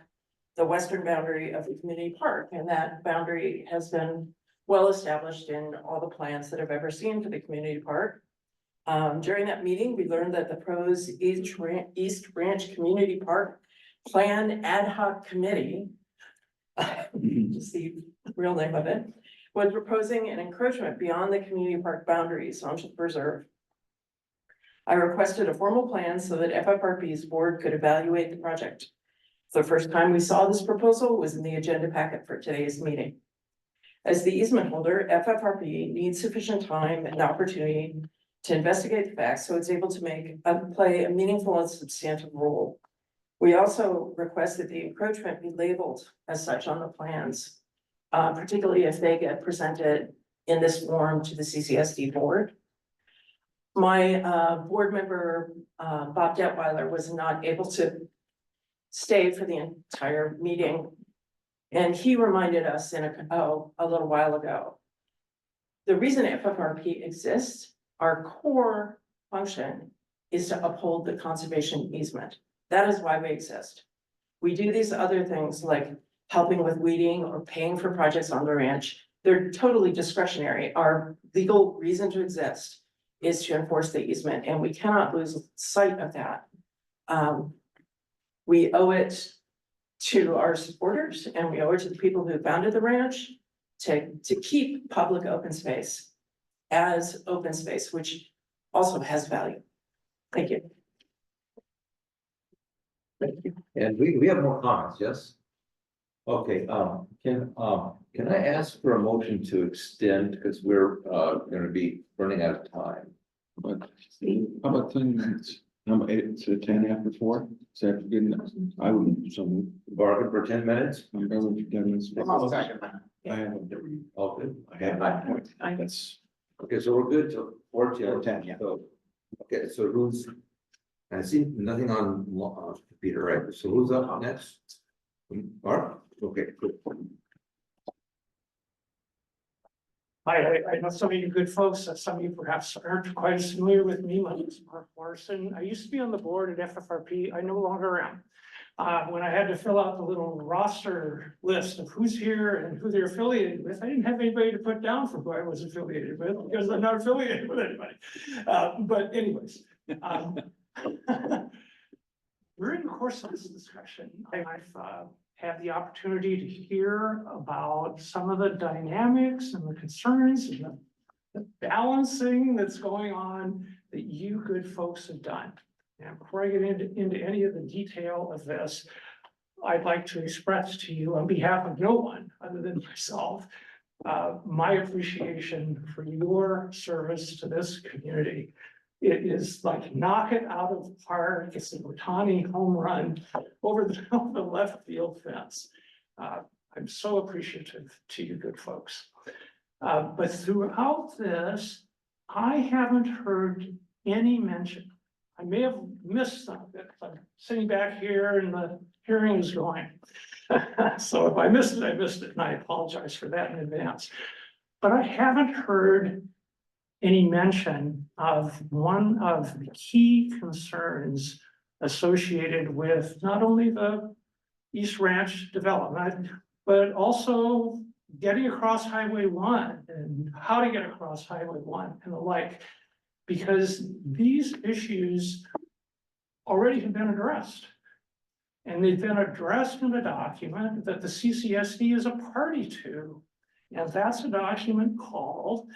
the western boundary of the community park. And that boundary has been well established in all the plans that I've ever seen for the community park. During that meeting, we learned that the Pros East Ranch Community Park Plan Ad Hoc Committee, just the real name of it, was proposing an encroachment beyond the community park boundaries onto the preserve. I requested a formal plan so that FFRP's board could evaluate the project. The first time we saw this proposal was in the agenda packet for today's meeting. As the easement holder, FFRP needs sufficient time and opportunity to investigate the facts so it's able to play a meaningful and substantive role. We also request that the encroachment be labeled as such on the plans, particularly if they get presented in this form to the CCSD board. My board member, Bob Detweiler, was not able to stay for the entire meeting. And he reminded us a little while ago, the reason FFRP exists, our core function is to uphold the conservation easement. That is why we exist. We do these other things like helping with weeding or paying for projects on the ranch. They're totally discretionary. Our legal reason to exist is to enforce the easement, and we cannot lose sight of that. We owe it to our supporters, and we owe it to the people who founded the ranch to keep public open space as open space, which also has value. Thank you. And we have more comments, yes? Okay, can I ask for a motion to extend, because we're gonna be running out of time? But how about 10 minutes? It's at 4:10. Is that good enough? I would, so, Bargain for 10 minutes? I'm going with 10 minutes. I'll second that. I have a, All good. I have I- that. I- that's, Okay, so we're good till 4 till 10, yeah. So, okay, so who's? I see nothing on Peter, right? So who's up next? Mark? Okay, good. I know some of you good folks, some of you perhaps aren't quite as familiar with me. My name is Mark Morrison. I used to be on the board at FFRP. I no longer am. When I had to fill out the little roster list of who's here and who they're affiliated with, I didn't have anybody to put down for who I was affiliated with because I'm not affiliated with anybody. But anyways, during the course of this discussion, I've had the opportunity to hear about some of the dynamics and the concerns and the balancing that's going on that you good folks have done. And before I get into any of the detail of this, I'd like to express to you on behalf of no one other than myself, my appreciation for your service to this community. It is like knock it out of the park. It's a Otani home run over the left field fence. I'm so appreciative to you good folks. But throughout this, I haven't heard any mention. I may have missed some of it. I'm sitting back here and the hearing is going. So if I missed it, I missed it, and I apologize for that in advance. But I haven't heard any mention of one of the key concerns associated with not only the East Ranch development, but also getting across Highway 1 and how to get across Highway 1 and the like, because these issues already have been addressed. And they've been addressed in a document that the CCSD is a party to. And that's a document called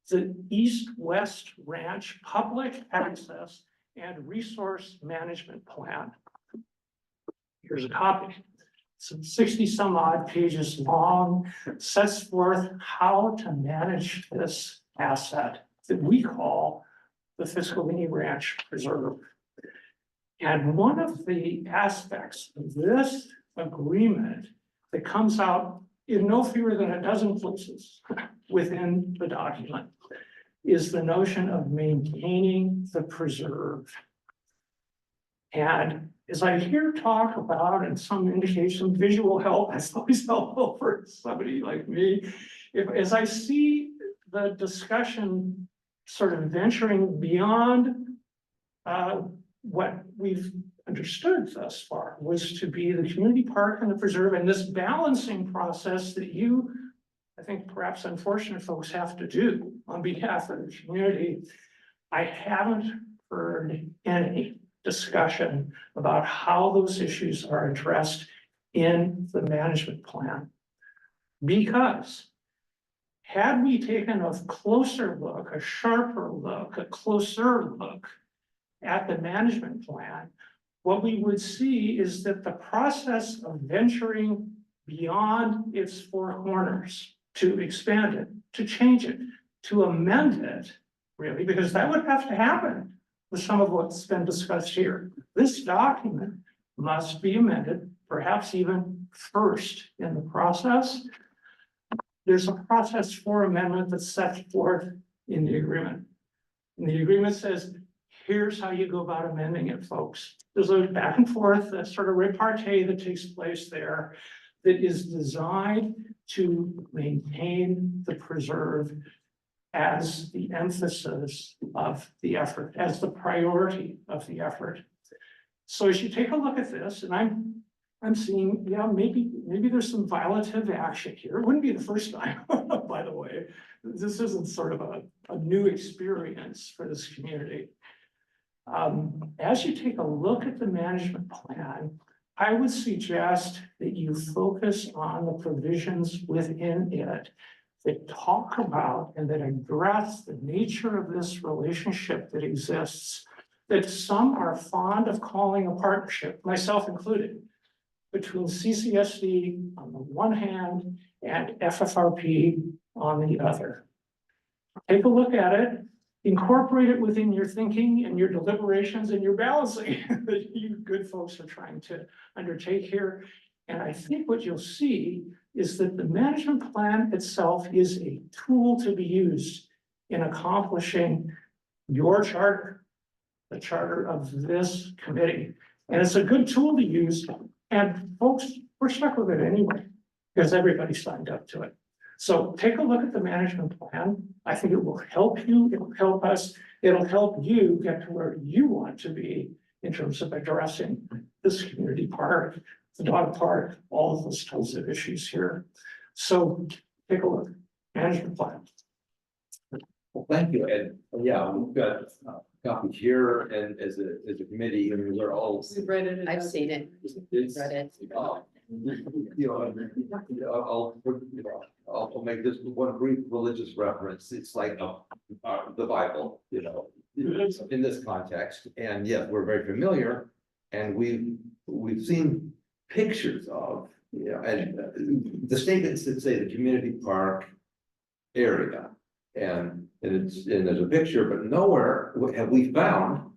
the East-West Ranch Public Access and Resource Management Plan. Here's a copy. It's 60 some odd pages long, sets forth how to manage this asset that we call the Fiscalini Ranch Preserve. And one of the aspects of this agreement that comes out in no fewer than a dozen places within the document is the notion of maintaining the preserve. And as I hear talk about, and some indication visual help is always helpful for somebody like me, as I see the discussion sort of venturing beyond what we've understood thus far was to be the community park and the preserve, and this balancing process that you, I think perhaps unfortunate folks have to do on behalf of the community. I haven't heard any discussion about how those issues are addressed in the management plan. Because had we taken a closer look, a sharper look, a closer look at the management plan, what we would see is that the process of venturing beyond its four corners to expand it, to change it, to amend it, really, because that would have to happen with some of what's been discussed here. This document must be amended, perhaps even first in the process. There's a process for amendment that's set forth in the agreement. And the agreement says, here's how you go about amending it, folks. There's a back and forth, that sort of repartee that takes place there that is designed to maintain the preserve as the emphasis of the effort, as the priority of the effort. So as you take a look at this, and I'm seeing, yeah, maybe there's some violative action here. It wouldn't be the first time, by the way. This isn't sort of a new experience for this community. As you take a look at the management plan, I would suggest that you focus on the provisions within it that talk about and that address the nature of this relationship that exists, that some are fond of calling a partnership, myself included, between CCSD on the one hand and FFRP on the other. Take a look at it. incorporate it within your thinking and your deliberations and your balancing that you good folks are trying to undertake here. And I think what you'll see is that the management plan itself is a tool to be used in accomplishing your charter, the charter of this committee. And it's a good tool to use, and folks, we're stuck with it anyway, because everybody signed up to it. So take a look at the management plan. I think it will help you, it will help us, it'll help you get to where you want to be in terms of addressing this community park, the dog park, all of those types of issues here. So take a look, management plan. Well, thank you, and yeah, we've got copies here and as a committee, and we're all. We've read it. I've seen it. It's, Read it. I'll make this one brief religious reference. It's like the Bible, in this context. And yes, we're very familiar, and we've seen pictures of, and the statements that say the community park area, and there's a picture, but nowhere have we found,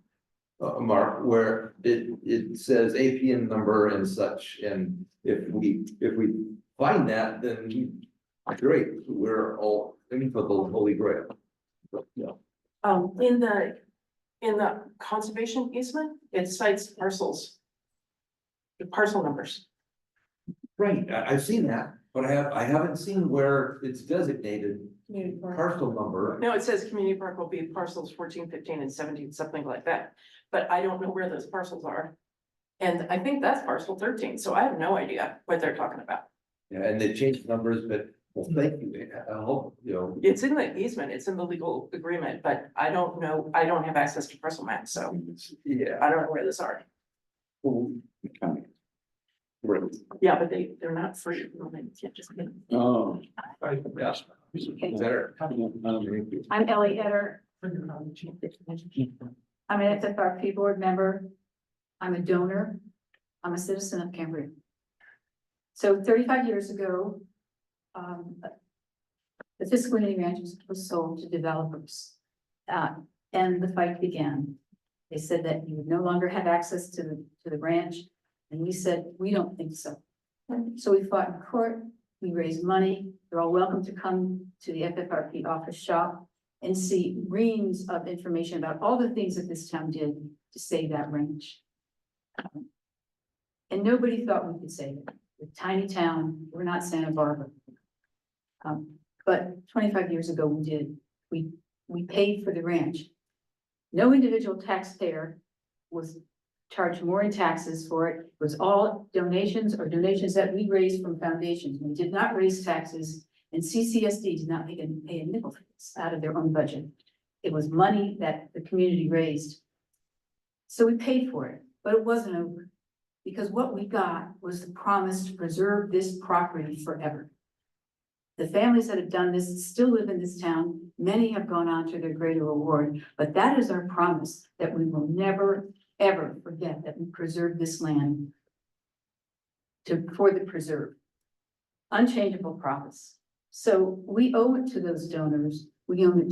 Mark, where it says APN number and such, and if we find that, then great, we're all in for the Holy Grail. But, yeah. In the conservation easement, it cites parcels. The parcel numbers. Right, I've seen that, but I haven't seen where it's designated Community park. parcel number. No, it says community park will be parcels 14, 15, and 17, something like that. But I don't know where those parcels are. And I think that's parcel 13, so I have no idea what they're talking about. Yeah, and they changed numbers, but well, thank you, I hope, It's in the easement, it's in the legal agreement, but I don't know, I don't have access to parcel maps, so yeah. I don't know where those are. Right. Yeah, but they're not free. You can't just get them. Oh. Yes. Better. I'm Ellie Etter. I'm an FFRP board member. I'm a donor. I'm a citizen of Cambria. So 35 years ago, the Fiscalini Ranch was sold to developers. And the fight began. They said that you would no longer have access to the ranch. And we said, we don't think so. So we fought in court, we raised money. They're all welcome to come to the FFRP office shop and see reams of information about all the things that this town did to save that ranch. And nobody thought we could save it. We're a tiny town, we're not Santa Barbara. But 25 years ago, we did. We paid for the ranch. No individual taxpayer was charged more in taxes for it. It was all donations or donations that we raised from foundations. We did not raise taxes, and CSD did not pay a nickel for this out of their own budget. It was money that the community raised. So we paid for it, but it wasn't over, because what we got was the promise to preserve this property forever. The families that have done this still live in this town. Many have gone on to their greater reward, but that is our promise, that we will never, ever forget that we preserve this land for the preserve. Unchangeable promise. So we owe it to those donors. We owe it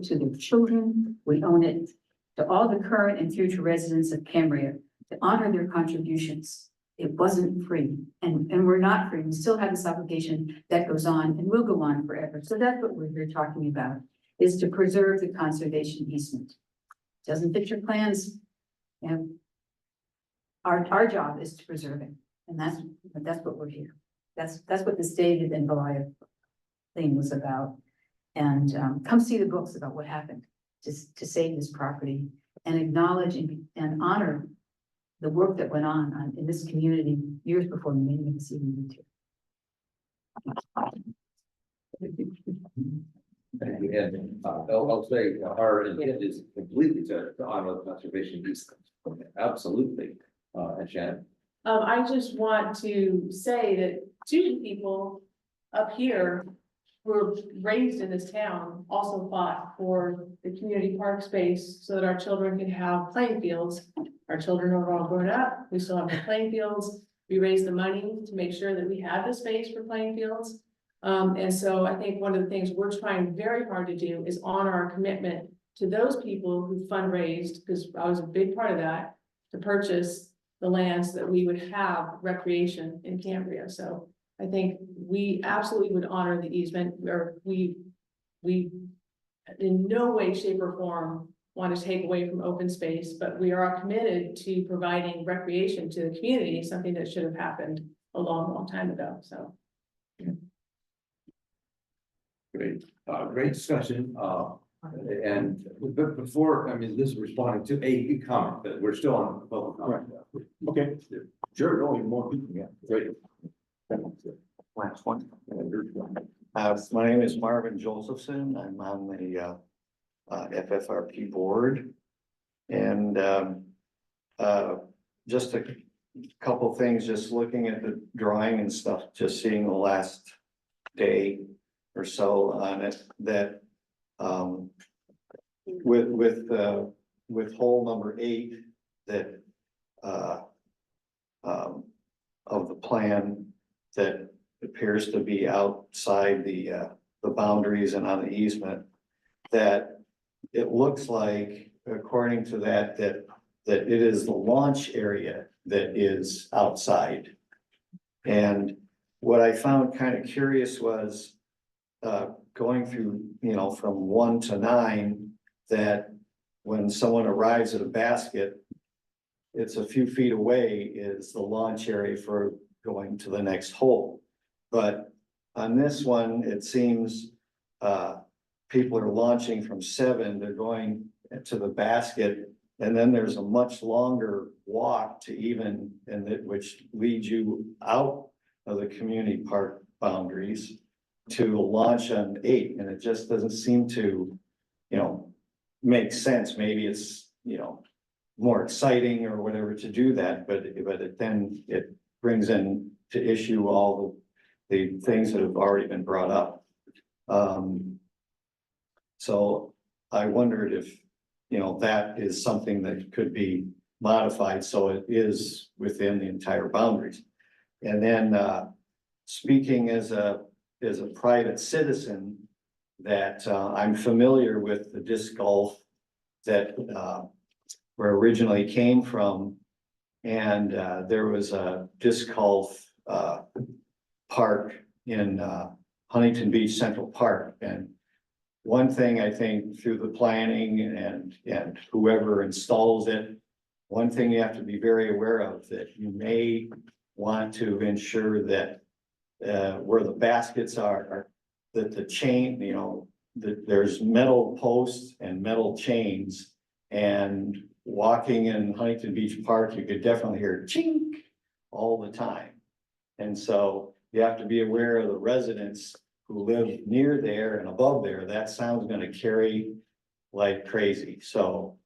to their children. We owe it to all the current and future residents of Cambria to honor their contributions. It wasn't free, and we're not free. We still have this obligation that goes on and will go on forever. So that's what we're here talking about, is to preserve the conservation easement. Doesn't fit your plans. And our job is to preserve it, and that's what we're here. That's what this David and Goliath thing was about. And come see the books about what happened to save this property and acknowledge and honor the work that went on in this community years before many of us even moved here. And I'll say our intent is completely to honor the conservation easement. Absolutely. And Shannon. I just want to say that two people up here who were raised in this town also fought for the community park space so that our children could have playing fields. Our children are all grown up. We still have the playing fields. We raised the money to make sure that we had the space for playing fields. And so I think one of the things we're trying very hard to do is honor our commitment to those people who fundraised, because I was a big part of that, to purchase the lands that we would have recreation in Cambria. So I think we absolutely would honor the easement, or we in no way, shape, or form want to take away from open space, but we are committed to providing recreation to the community, something that should have happened a long, long time ago, so. Great, great discussion, and but before, I mean, this is responding to a comment, that we're still on public comment. Okay, sure, no, more people, yeah, great. Last one. My name is Marvin Josephson. I'm on the FFRP board. And just a couple things, just looking at the drawing and stuff, just seeing the last day or so on it, that with hole number 8, that of the plan that appears to be outside the boundaries and on the easement, that it looks like, according to that it is the launch area that is outside. And what I found kind of curious was going through, from 1 to 9, that when someone arrives at a basket, it's a few feet away is the launch area for going to the next hole. But on this one, it seems people are launching from 7, they're going to the basket, and then there's a much longer walk to even, which leads you out of the community park boundaries to launch on 8, and it just doesn't seem to, make sense. Maybe it's, more exciting or whatever to do that, but then it brings in to issue all the things that have already been brought up. So I wondered if, that is something that could be modified so it is within the entire boundaries. And then speaking as a private citizen, that I'm familiar with the disc golf that where originally came from. And there was a disc golf park in Huntington Beach Central Park. And one thing I think through the planning and whoever installs it, one thing you have to be very aware of, that you may want to ensure that where the baskets are that the chain, that there's metal posts and metal chains. And walking in Huntington Beach Park, you could definitely hear chink all the time. And so you have to be aware of the residents who live near there and above there. That sound's gonna carry like crazy. So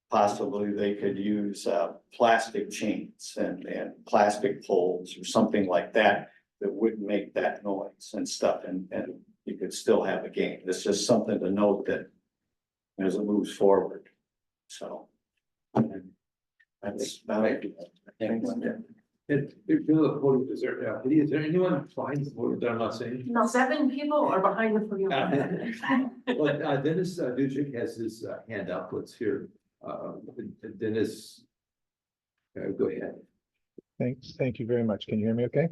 possibly they could use plastic chains and plastic poles or something like that that wouldn't make that noise and stuff, and you could still have a game. It's just something to note that as it moves forward. So that's about it. Is there anyone behind the podium that I'm not saying? No, 7 people are behind the podium. Well, Dennis Dujic has his hand up. Let's hear. Dennis, go ahead. Thank you very much. Can you hear me okay?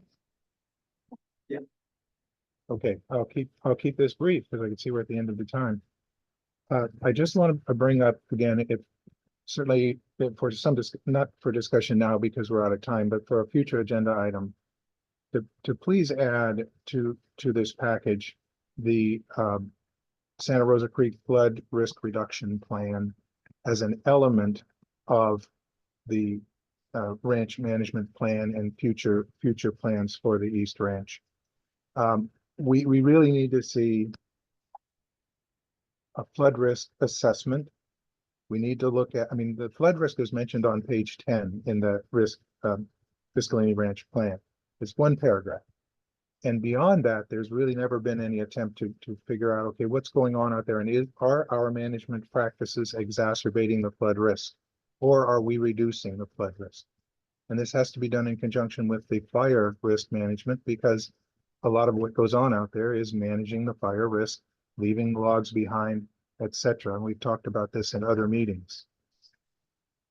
Yeah. Okay, I'll keep this brief because I can see we're at the end of the time. I just want to bring up again, if certainly for not for discussion now because we're out of time, but for a future agenda item, to please add to this package the Santa Rosa Creek flood risk reduction plan as an element of the ranch management plan and future plans for the East Ranch. We really need to see a flood risk assessment. We need to look at, the flood risk is mentioned on page 10 in the risk Fiscalini Ranch plan. It's 1 paragraph. And beyond that, there's really never been any attempt to figure out, okay, what's going on out there? And are our management practices exacerbating the flood risk? Or are we reducing the flood risk? And this has to be done in conjunction with the fire risk management, because a lot of what goes on out there is managing the fire risk, leaving logs behind, et cetera. And we've talked about this in other meetings.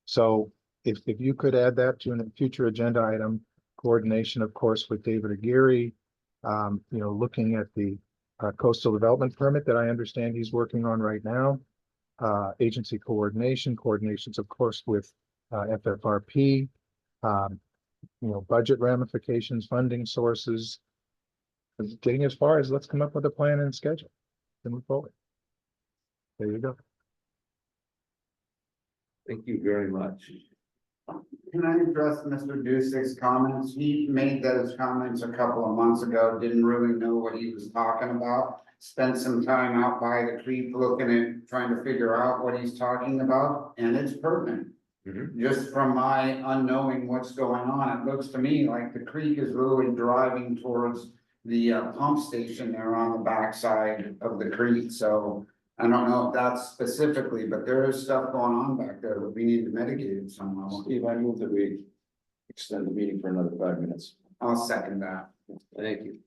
So if you could add that to a future agenda item, coordination, of course, with David Aguirre, looking at the coastal development permit that I understand he's working on right now, agency coordinations, of course, with FFRP, budget ramifications, funding sources, getting as far as let's come up with a plan and schedule to move forward. There you go. Thank you very much. Can I address Mr. Dusick's comments? He made those comments a couple of months ago, didn't really know what he was talking about. Spent some time out by the creek looking at, trying to figure out what he's talking about, and it's pertinent. Just from my unknowing what's going on, it looks to me like the creek is really driving towards the pump station there on the backside of the creek. So I don't know if that's specifically, but there is stuff going on back there that we need to mitigate it somehow. Steve, I move that we extend the meeting for another 5 minutes. I'll second that. Thank you.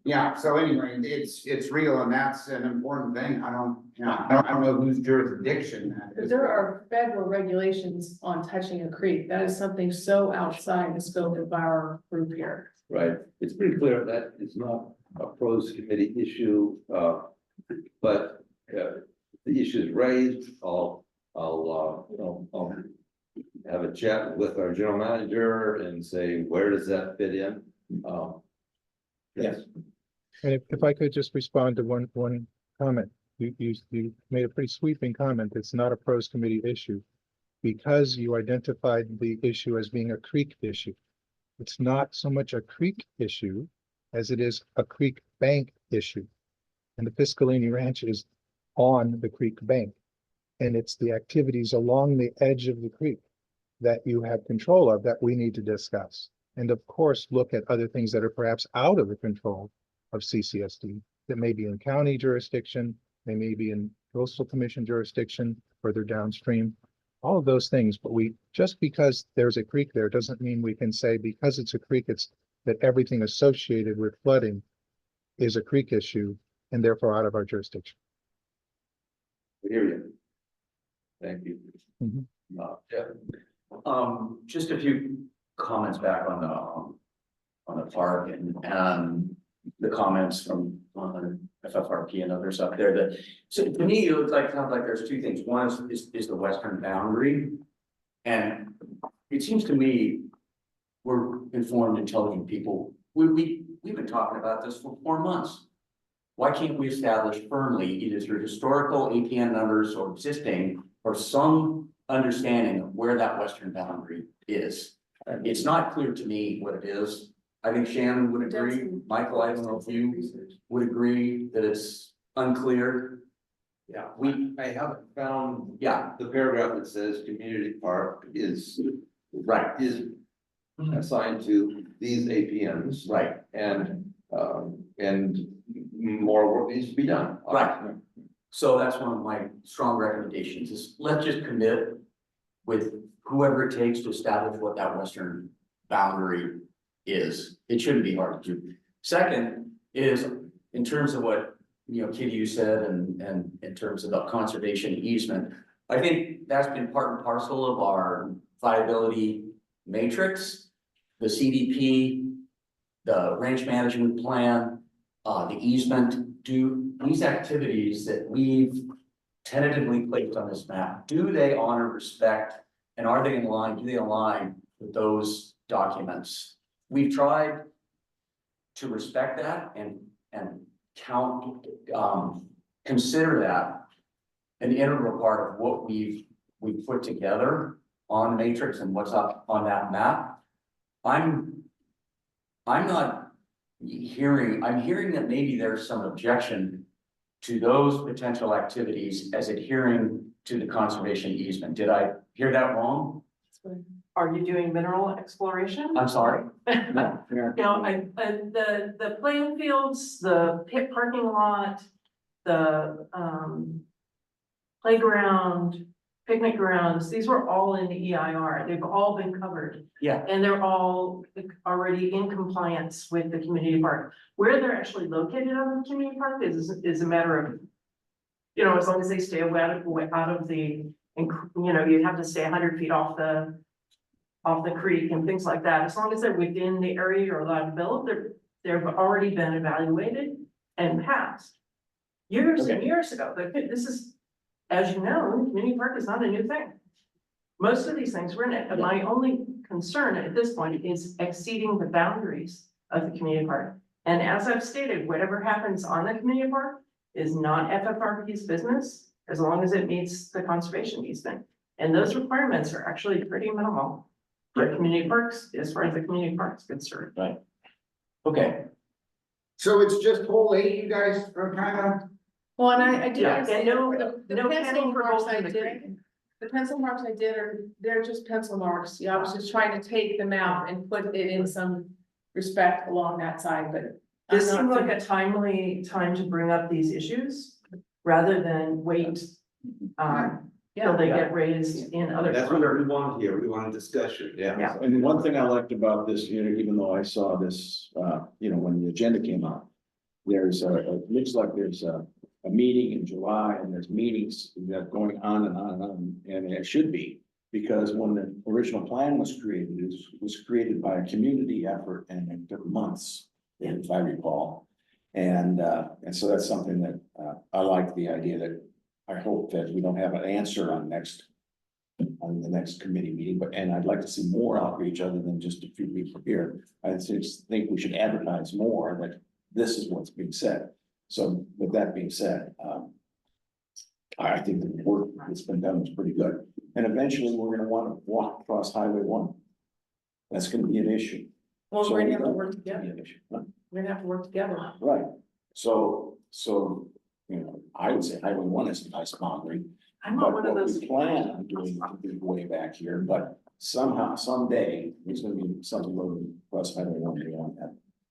Yeah, so anyway, it's real and that's an important thing. I don't know whose jurisdiction that is. There are federal regulations on touching a creek. That is something so outside the scope of our group here. Right, it's pretty clear that it's not a pros committee issue, but the issue is raised. I'll have a chat with our general manager and say, where does that fit in? Yes. And if I could just respond to one comment, you made a pretty sweeping comment. It's not a pros committee issue because you identified the issue as being a creek issue. It's not so much a creek issue as it is a creek bank issue. And the Piscalini Ranch is on the creek bank. And it's the activities along the edge of the creek that you have control of that we need to discuss. And of course, look at other things that are perhaps out of the control of CCSD that may be in county jurisdiction, they may be in coastal commission jurisdiction, further downstream, all of those things. But just because there's a creek there doesn't mean we can say because it's a creek, it's that everything associated with flooding is a creek issue and therefore out of our jurisdiction. We hear you. Thank you. Just a few comments back on the park and the comments from FFRP and others up there that, so to me, it looks like kind of like there's two things. One is the western boundary. And it seems to me we're informed, intelligent people. We've been talking about this for 4 months. Why can't we establish firmly, either through historical APN numbers or existing, or some understanding of where that western boundary is? It's not clear to me what it is. I think Shannon would agree. Michael, I don't know if you would agree that it's unclear. Yeah, I haven't found Yeah, the paragraph that says community park is assigned to these APNs. right. And more work needs to be done. Right. So that's one of my strong recommendations is let's just commit with whoever it takes to establish what that western boundary is. It shouldn't be hard to do. Second is in terms of what, Kitty, you said, and in terms of the conservation easement, I think that's been part and parcel of our viability matrix, the CDP, the range management plan, the easement. Do these activities that we've tentatively placed on this map, do they honor, respect, and are they in line? Do they align with those documents? We've tried to respect that and consider that an integral part of what we've put together on the matrix and what's up on that map. I'm hearing that maybe there's some objection to those potential activities as adhering to the conservation easement. Did I hear that wrong? Are you doing mineral exploration? I'm sorry. No, the playing fields, the pit parking lot, the playground, picnic grounds, these were all in the EIR. They've all been covered. Yeah. And they're all already in compliance with the community park. Where they're actually located on the community park is a matter of You know, as long as they stay out of the, you know, you'd have to stay 100 feet off the creek and things like that. As long as they're within the area you're allowed to build, they've already been evaluated and passed. Years and years ago, this is, as you know, community park is not a new thing. Most of these things were in it, and my only concern at this point is exceeding the boundaries of the community park. And as I've stated, whatever happens on the community park is not FFRP's business, as long as it meets the conservation easement. And those requirements are actually pretty minimal for community parks, as far as the community park is concerned. Right. Okay, So it's just whole 8 you guys are kind of, Well, and I did. Yeah, and no- The no pencil penny for marks both I in the did, creek. the pencil marks I did they're just pencil marks. Yeah, I was just trying to take them out and put it in some respect along that side, but. I'm This not seemed like thinking- a timely time to bring up these issues, rather than wait, till they get raised in other. That's what we want here, we want a discussion, yeah. Yeah. And one thing I liked about this, you know, even though I saw this, you know, when the agenda came out. It looks like there's a meeting in July and there's meetings that are going on and on and on, and it should be. Because when the original plan was created, it was created by a community effort and it took months, if I recall. And so that's something that, I like the idea that I hope that we don't have an answer on the next committee meeting, and I'd like to see more outreach other than just a few people here. I just think we should advertise more that this is what's being said. So with that being said, I think the work that's been done is pretty good. And eventually we're gonna want to walk across Highway 1. That's gonna be an issue. Well, So we're gonna have to that- work together. We're gonna have to work together. Right, so, you know, I would say Highway 1 is a nice boundary. I'm But not one of what those. we plan on doing is way back here, but somehow, someday, there's gonna be something moving across Highway 1 beyond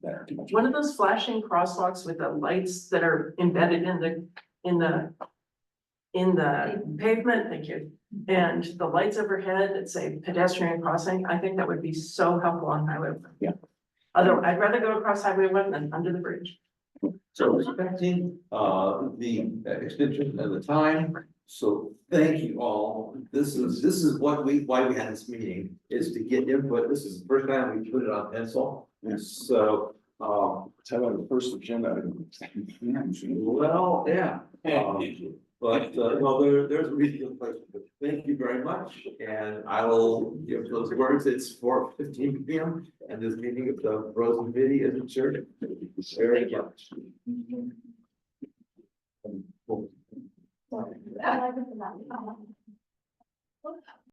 that too much. One of those flashing crosswalks with the lights that are embedded in the pavement, thank you. And the lights overhead that say pedestrian crossing, I think that would be so helpful on Highway 1. Yeah. Although I'd rather go across Highway 1 than under the bridge. So respecting, the extension of the time, so thank you all. This is why we had this meeting, is to get input. This is the first time we put it on pencil. And so, Tell them the first agenda. item. well, yeah. But, well, there's a reason, but thank you very much, and I will give those words. It's 4:15 p.m. and this meeting of the Rose Committee is adjourned. Very much. I like it a lot.